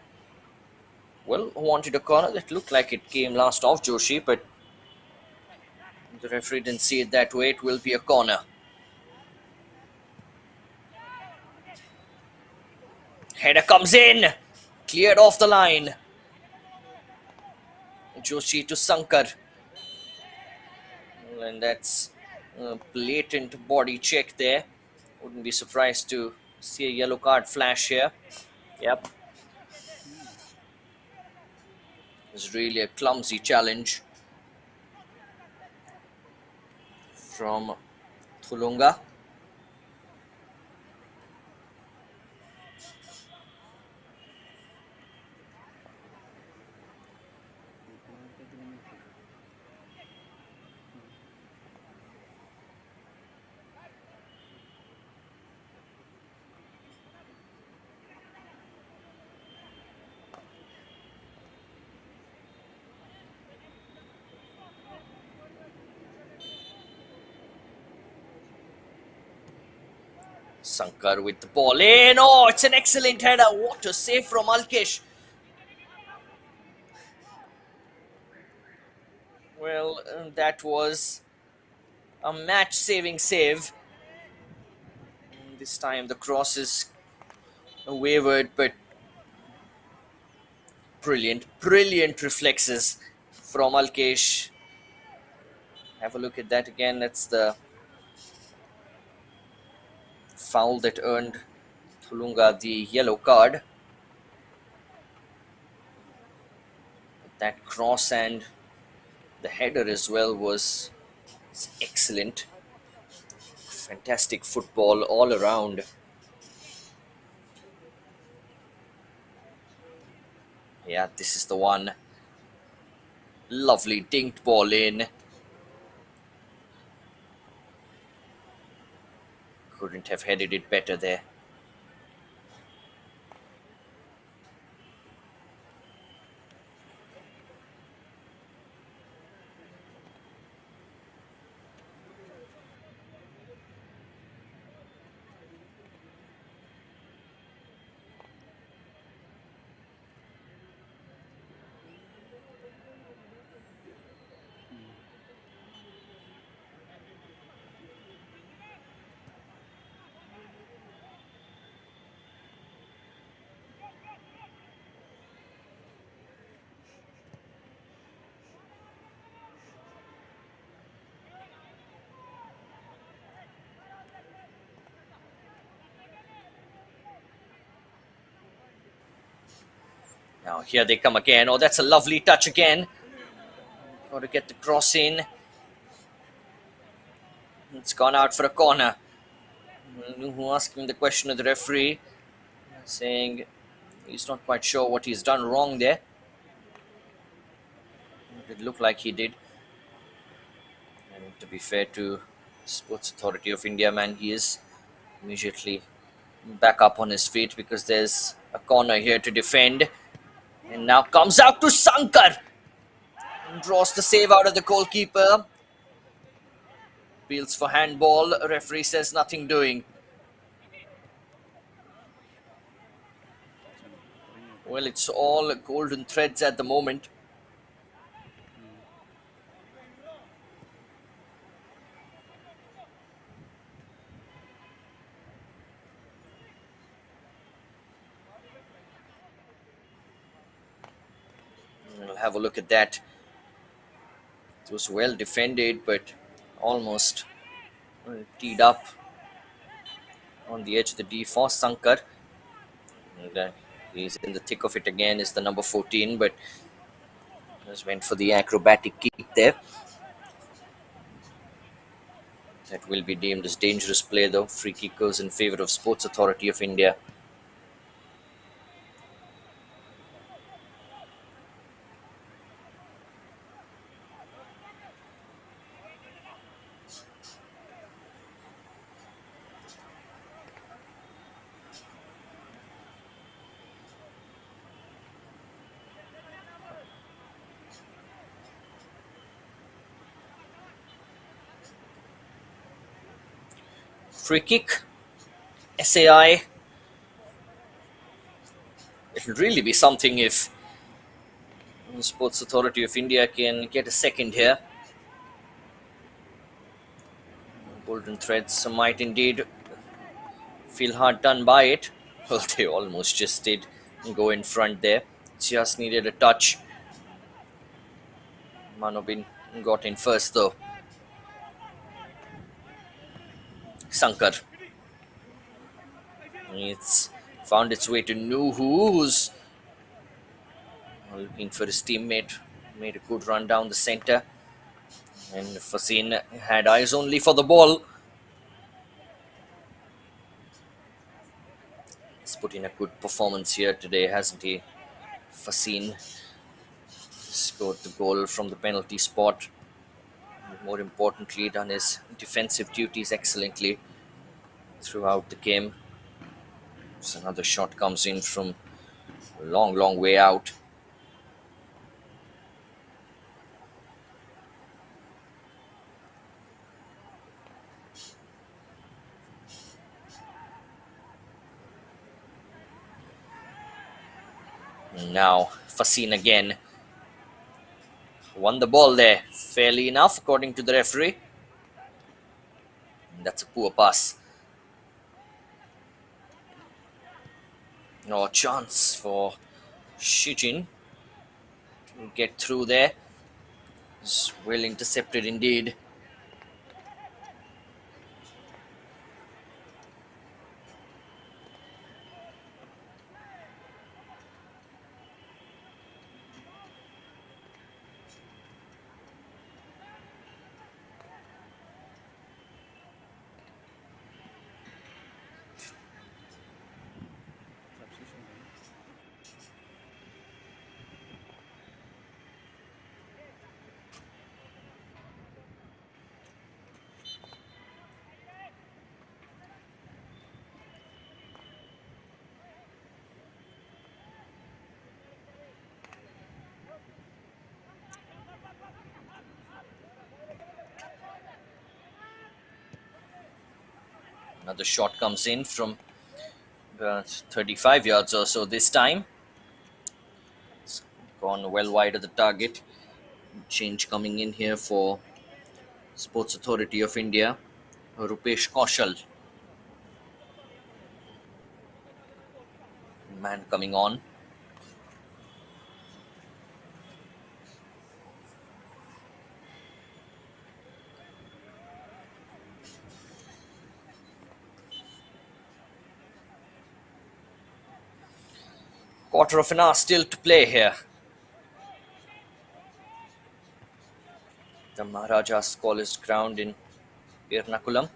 [SPEAKER 1] well, wanted a corner that looked like it came last off Joshi, but the referee didn't see it that way. It will be a corner. Header comes in. Cleared off the line. Joshi to Sankar. And that's a blatant body check there. Wouldn't be surprised to see a yellow card flash here. Yep.
[SPEAKER 2] Hmm.
[SPEAKER 1] It was really a clumsy challenge from Thulunga.
[SPEAKER 2] Diplomate de Dimitri. Hmm.
[SPEAKER 1] Sankar with the ball in. Oh, it's an excellent header. What a save from Alkesh. Well, that was a match-saving save. This time the cross is wavered, but brilliant, brilliant reflexes from Alkesh. Have a look at that again. That's the foul that earned Thulunga the yellow card. That cross and the header as well was excellent. Fantastic football all around. Yeah, this is the one. Lovely dinked ball in. Couldn't have headed it better there.
[SPEAKER 2] Hmm.
[SPEAKER 1] Now here they come again. Oh, that's a lovely touch again. Got to get the cross in. It's gone out for a corner. Who asking the question of the referee, saying he's not quite sure what he's done wrong there. It looked like he did. And to be fair to Sports Authority of India, man, he is immediately back up on his feet because there's a corner here to defend. And now comes out to Sankar. And draws the save out of the goalkeeper. Appeals for handball. Referee says nothing doing.
[SPEAKER 2] Sí, premio que.
[SPEAKER 1] Well, it's all golden threads at the moment.
[SPEAKER 2] Hmm.
[SPEAKER 1] have a look at that. It was well defended, but almost teed up on the edge of the D for Sankar. And, he's in the thick of it again, is the number 14, but just went for the acrobatic kick there. That will be deemed as dangerous play though. Free kick goes in favour of Sports Authority of India. Free kick, SAI. It will really be something if the Sports Authority of India can get a second here. Golden Threads might indeed feel hard done by it. Well, they almost just did go in front there. Just needed a touch. Manobin got in first though. Sankar. It's found its way to Nuhu, who's looking for his teammate. Made a good run down the centre. And Fasin had eyes only for the ball. He's put in a good performance here today, hasn't he? Fasin scored the goal from the penalty spot. And more importantly, done his defensive duties excellently throughout the game. So another shot comes in from a long, long way out. And now Fasin again won the ball there fairly enough, according to the referee. And that's a poor pass. No chance for Shijin to get through there. It's well intercepted indeed.
[SPEAKER 2] Substitution time.
[SPEAKER 1] Another shot comes in from 35 yards or so this time. It's gone well wide of the target. Change coming in here for Sports Authority of India. Rupesh Kaushal, man coming on. Quarter of an hour still to play here. The Maharaja's College ground in Ernakulam.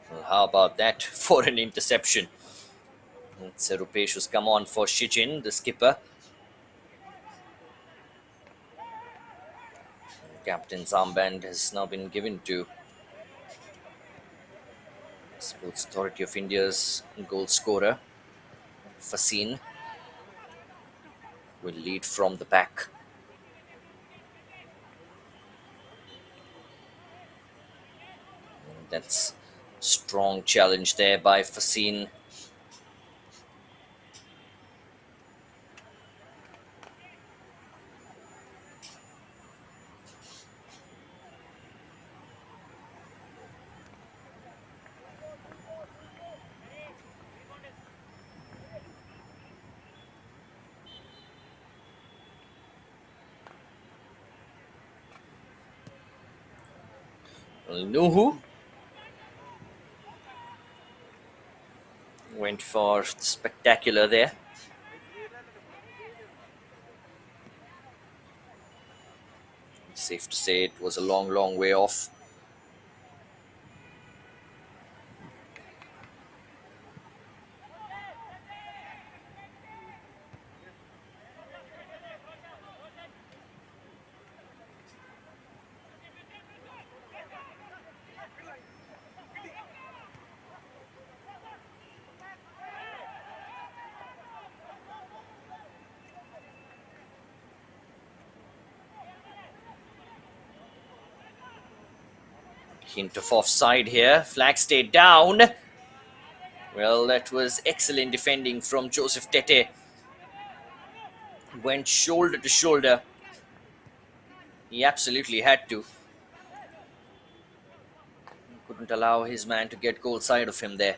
[SPEAKER 1] Well, how about that for an interception? It's Rupesh who's come on for Shijin, the skipper. Captain's armband has now been given to Sports Authority of India's goal scorer. Fasin will lead from the back. That's strong challenge there by Fasine. Nuhu went for spectacular there. Safe to say it was a long, long way off. Hint of offside here. Flag stayed down. Well, that was excellent defending from Joseph Tete. Went shoulder to shoulder. He absolutely had to. Couldn't allow his man to get goal side of him there.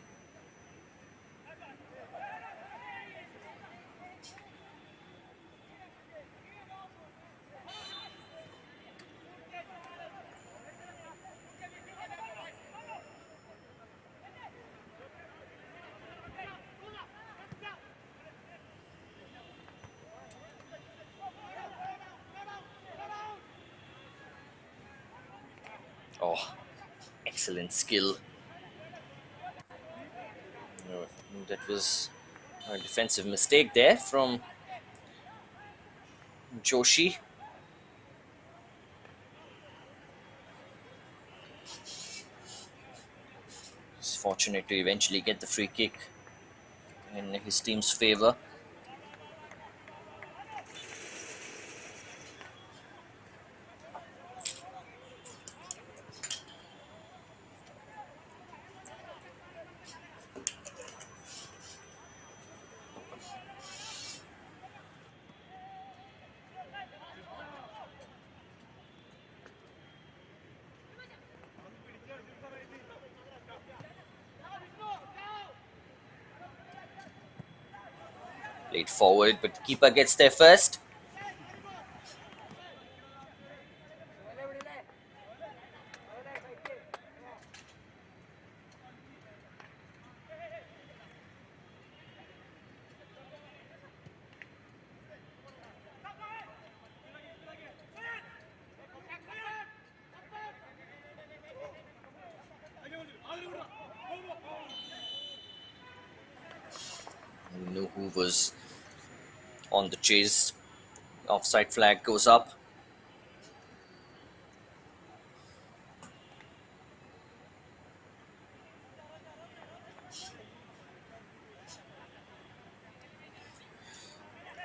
[SPEAKER 1] Oh, excellent skill. No, that was a defensive mistake there from Joshi. He's fortunate to eventually get the free kick in his team's favor. Played forward, but the keeper gets there first. Nuhu was on the chase. Offside flag goes up.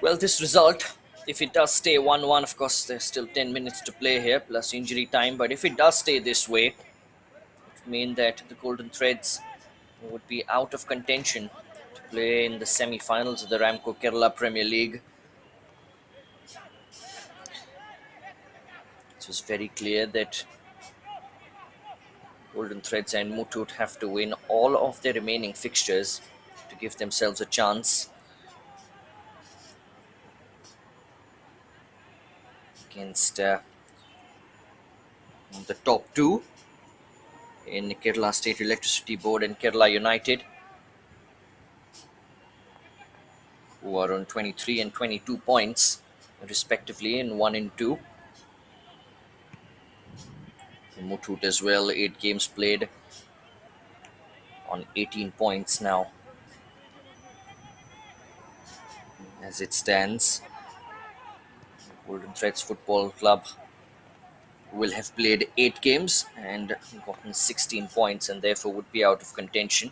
[SPEAKER 1] Well, this result, if it does stay 1-1, of course, there's still 10 minutes to play here, plus injury time. But if it does stay this way, it would mean that the Golden Threads would be out of contention to play in the semi-finals of the RAMCO Kerala Premier League. It was very clear that Golden Threads and Mutut have to win all of their remaining fixtures to give themselves a chance against the top two in Kerala State Electricity Board and Kerala United, who are on 23 and 22 points respectively in 1 and 2. Mutut as well, 8 games played, on 18 points now as it stands. Golden Threads Football Club will have played 8 games and gotten 16 points and therefore would be out of contention.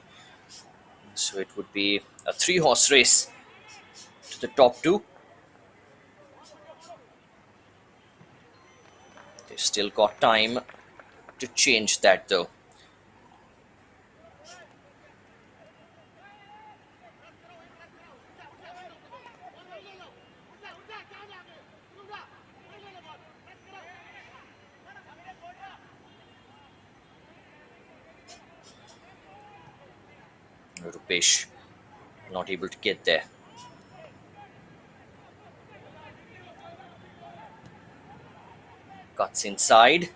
[SPEAKER 1] So it would be a 3-horse race to the top 2. They've still got time to change that though. Rupesh not able to get there. Cuts inside.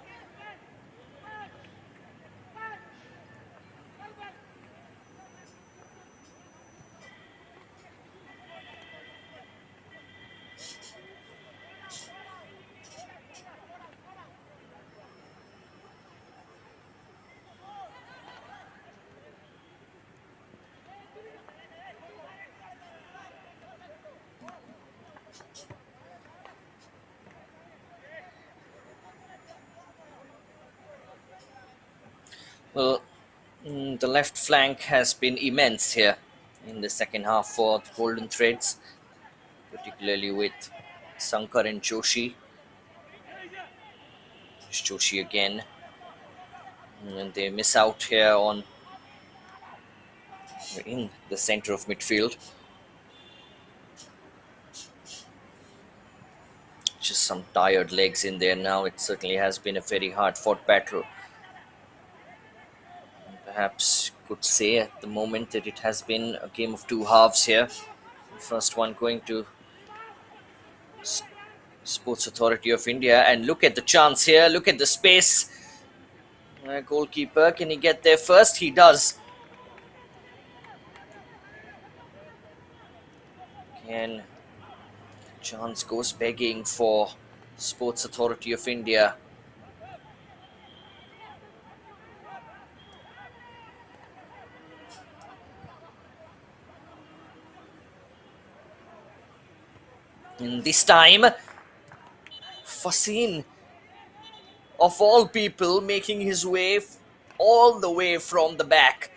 [SPEAKER 1] Well, the left flank has been immense here in the second half for the Golden Threads, particularly with Sankar and Joshi. It's Joshi again, and they miss out here on in the center of midfield. Just some tired legs in there now. It certainly has been a very hard fought battle. Perhaps could say at the moment that it has been a game of two halves here. The first one going to Sports Authority of India, and look at the chance here. Look at the space. Goalkeeper, can he get there first? He does. Again, chance goes begging for Sports Authority of India. And this time, Fasin, of all people, making his way all the way from the back.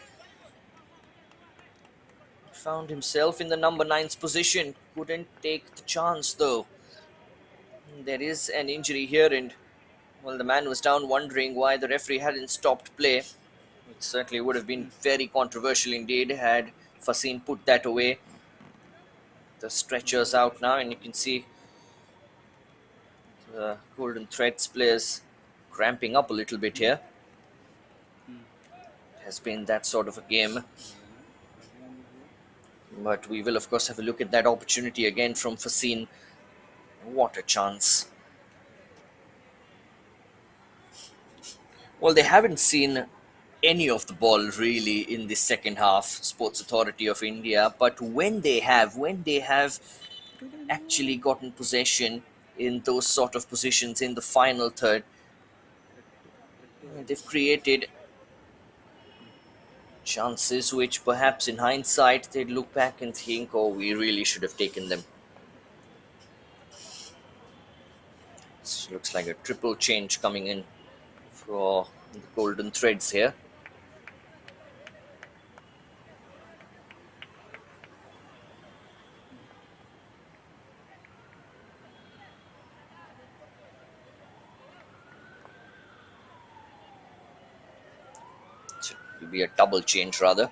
[SPEAKER 1] Found himself in the number 9's position. Couldn't take the chance though. There is an injury here, and well, the man was down wondering why the referee hadn't stopped play. It certainly would have been very controversial indeed had Fasin put that away. The stretcher's out now, and you can see the Golden Threads players cramping up a little bit here. It has been that sort of a game. But we will, of course, have a look at that opportunity again from Fasin. What a chance. Well, they haven't seen any of the ball really in the second half, Sports Authority of India. But when they have actually gotten possession in those sort of positions in the final third, they've created chances which perhaps in hindsight they'd look back and think, oh, we really should have taken them. It looks like a triple change coming in for the Golden Threads here. So it will be a double change rather.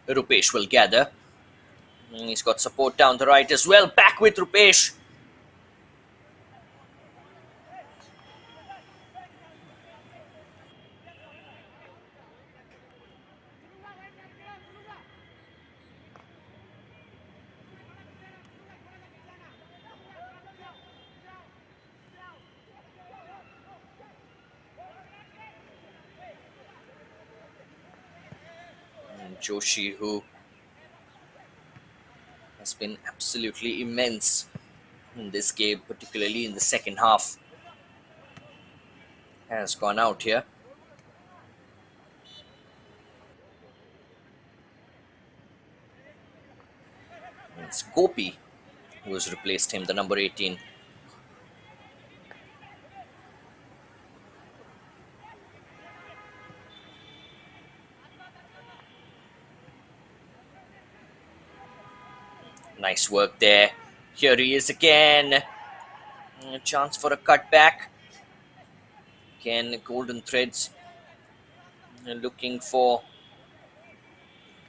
[SPEAKER 1] Rupesh will gather. He's got support down the right as well. Back with Rupesh. And Joshi, who has been absolutely immense in this game, particularly in the second half, has gone out here. Kopi, who has replaced him, the number 18. Nice work there. Here he is again. A chance for a cutback. Again, Golden Threads looking for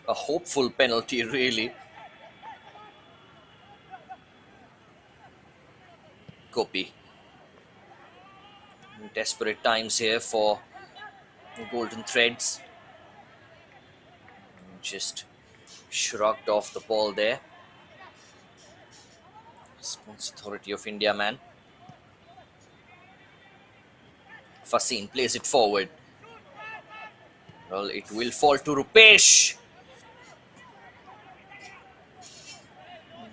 [SPEAKER 1] a hopeful penalty, really. Kopi. Desperate times here for Golden Threads. Just shrugged off the ball there. Sports Authority of India man. Fasin plays it forward. Well, it will fall to Rupesh.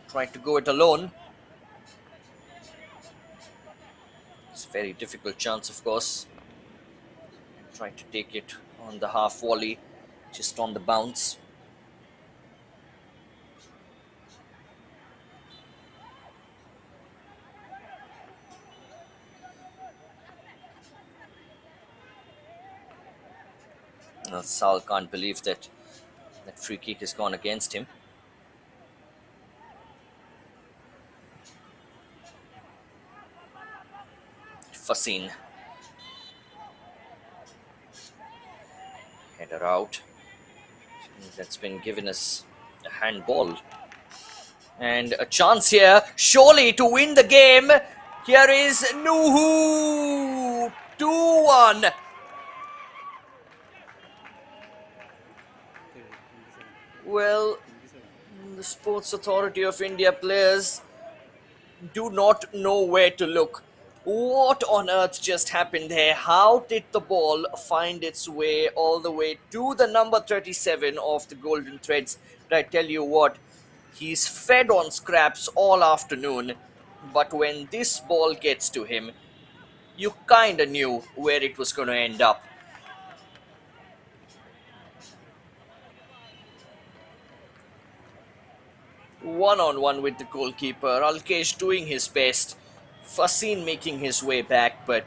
[SPEAKER 1] Tried to go it alone. It's a very difficult chance, of course. Tried to take it on the half volley, just on the bounce. Sal can't believe that free kick has gone against him. Fasin. Header out. That's been given us a handball. And a chance here, surely to win the game. Here is Nuhu. 2-1.
[SPEAKER 2] 27.
[SPEAKER 1] Well,
[SPEAKER 2] 27.
[SPEAKER 1] the Sports Authority of India players do not know where to look. What on earth just happened there? How did the ball find its way all the way to the number 37 of the Golden Threads? But I tell you what, he's fed on scraps all afternoon, but when this ball gets to him, you kinda knew where it was going to end up. One on one with the goalkeeper, Alkesh doing his best, Fasin making his way back, but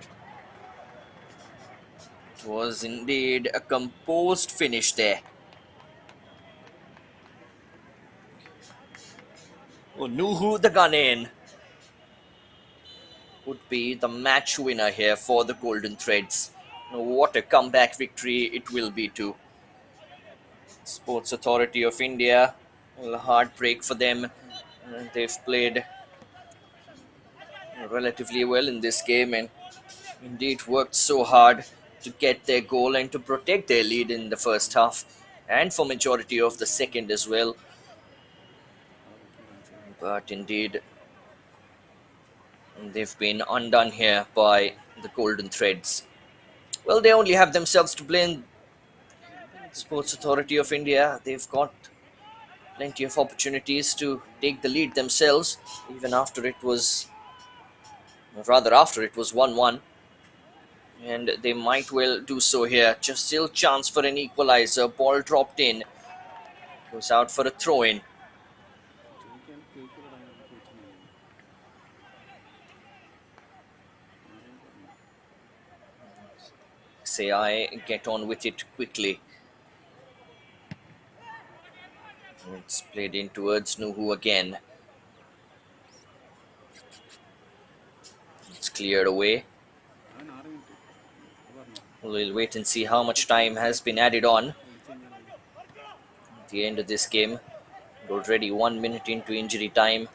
[SPEAKER 1] it was indeed a composed finish there. Nuhu the Ghanaian would be the match winner here for the Golden Threads. What a comeback victory it will be too. Sports Authority of India, a heartbreak for them. They've played relatively well in this game and indeed worked so hard to get their goal and to protect their lead in the first half and for majority of the second as well. But indeed, they've been undone here by the Golden Threads. Well, they only have themselves to blame. Sports Authority of India, they've got plenty of opportunities to take the lead themselves, even after it was, rather after it was 1-1. And they might well do so here. Just still chance for an equalizer. Ball dropped in. Goes out for a throw-in. SAI get on with it quickly. It's played in towards Nuhu again. It's cleared away. We'll wait and see how much time has been added on at the end of this game. Already 1 minute into injury time.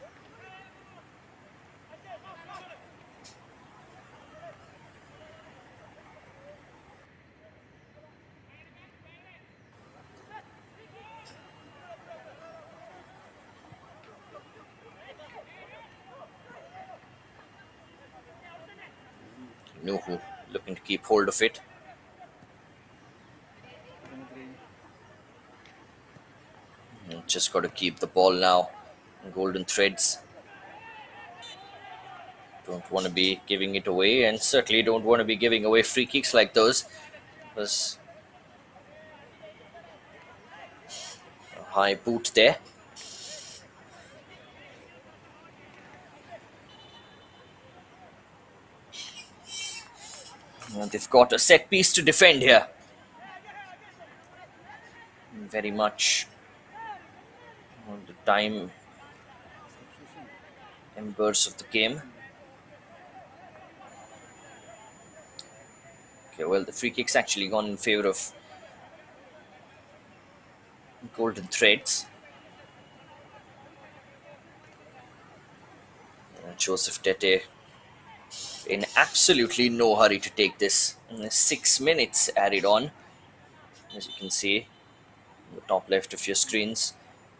[SPEAKER 1] Nuhu looking to keep hold of it. Just got to keep the ball now. Golden Threads don't want to be giving it away, and certainly don't want to be giving away free kicks like those, because a high boot there. They've got a set piece to defend here. Very much on the time
[SPEAKER 2] Substitution.
[SPEAKER 1] embers of the game. Okay, well, the free kick's actually gone in favor of Golden Threads. Joseph Tete in absolutely no hurry to take this. 6 minutes added on, as you can see on the top left of your screens,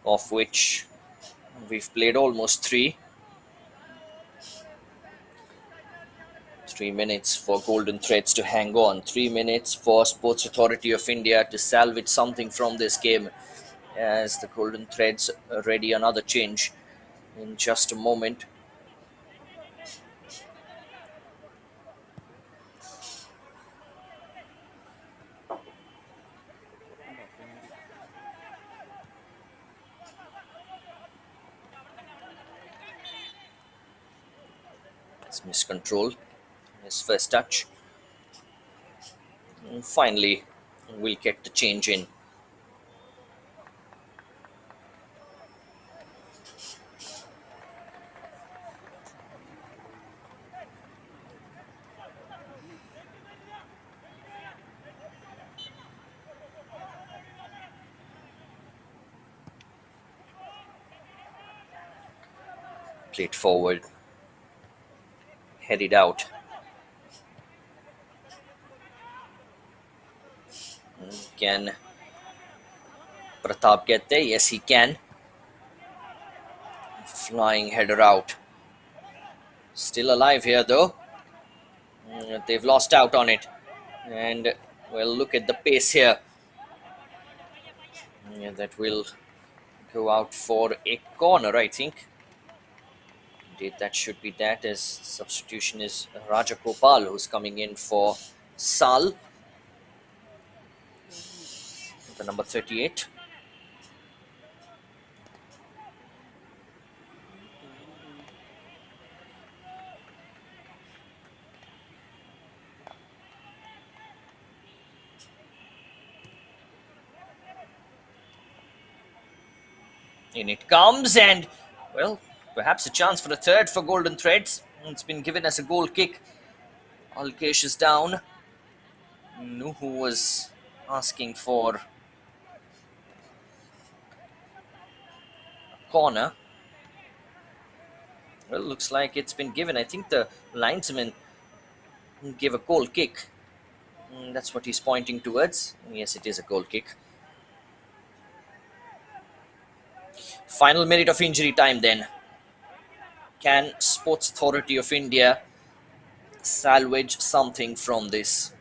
[SPEAKER 1] of which we've played almost three. 3 minutes for Golden Threads to hang on. 3 minutes for Sports Authority of India to salvage something from this game, as the Golden Threads ready another change in just a moment.
[SPEAKER 2] Battlemente.
[SPEAKER 1] It's miscontrol. His first touch. And finally, we'll get the change in. Played forward. Headed out. Can Pratap get there? Yes, he can. Flying header out. Still alive here though. They've lost out on it. And well, look at the pace here. Yeah, that will go out for a corner, I think. Indeed, that should be that, as substitution is Raja Gopal, who's coming in for Sal, the number 38. In it comes, and well, perhaps a chance for a third for Golden Threads. It's been given as a goal kick. Alkesh is down. Nuhu was asking for a corner. Well, looks like it's been given. I think the linesman gave a goal kick. That's what he's pointing towards. Yes, it is a goal kick. Final minute of injury time then. Can Sports Authority of India salvage something from this?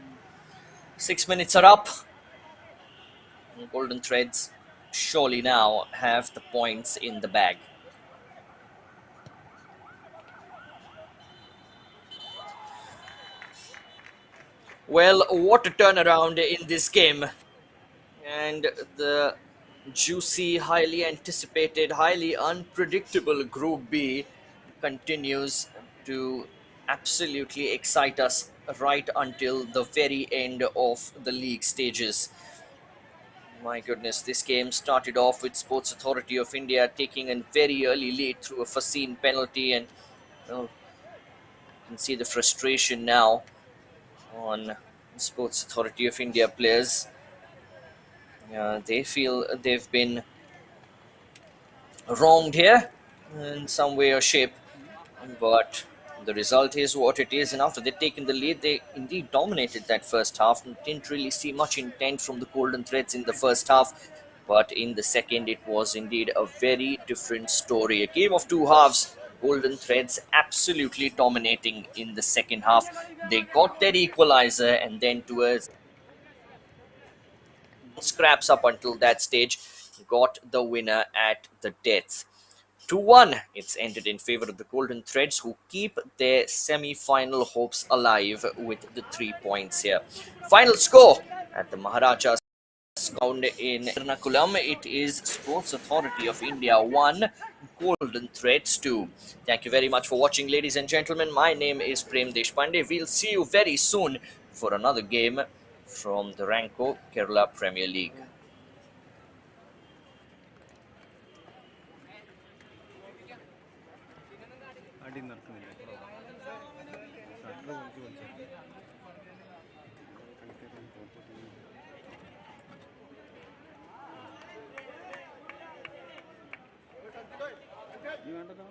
[SPEAKER 2] Mm.
[SPEAKER 1] 6 minutes are up. Golden Threads surely now have the points in the bag. Well, what a turnaround in this game. And the juicy, highly anticipated, highly unpredictable Group B continues to absolutely excite us right until the very end of the league stages. My goodness, this game started off with Sports Authority of India taking a very early lead through a foreseen penalty, and well, you can see the frustration now on Sports Authority of India players. They feel they've been wronged here in some way or shape. But the result is what it is, and after they'd taken the lead, they indeed dominated that first half and didn't really see much intent from the Golden Threads in the first half. But in the second, it was indeed a very different story. A game of two halves. Golden Threads absolutely dominating in the second half. They got their equalizer, and then towards scraps up until that stage, got the winner at the death. 2-1, it's ended in favor of the Golden Threads, who keep their semi-final hopes alive with the 3 points here. Final score at the Maharajas ground in Ernakulam, it is Sports Authority of India 1, Golden Threads 2. Thank you very much for watching, ladies and gentlemen. My name is Prem Deshpande. We'll see you very soon for another game from the RAMCO Kerala Premier League.
[SPEAKER 2] അടി നടക്കുന്നില്ല shutter വലിച്ചു വലിച്ചു കളിക്കാരൻ പുറത്തോട്ട് നീ വേണ്ടല്ലോ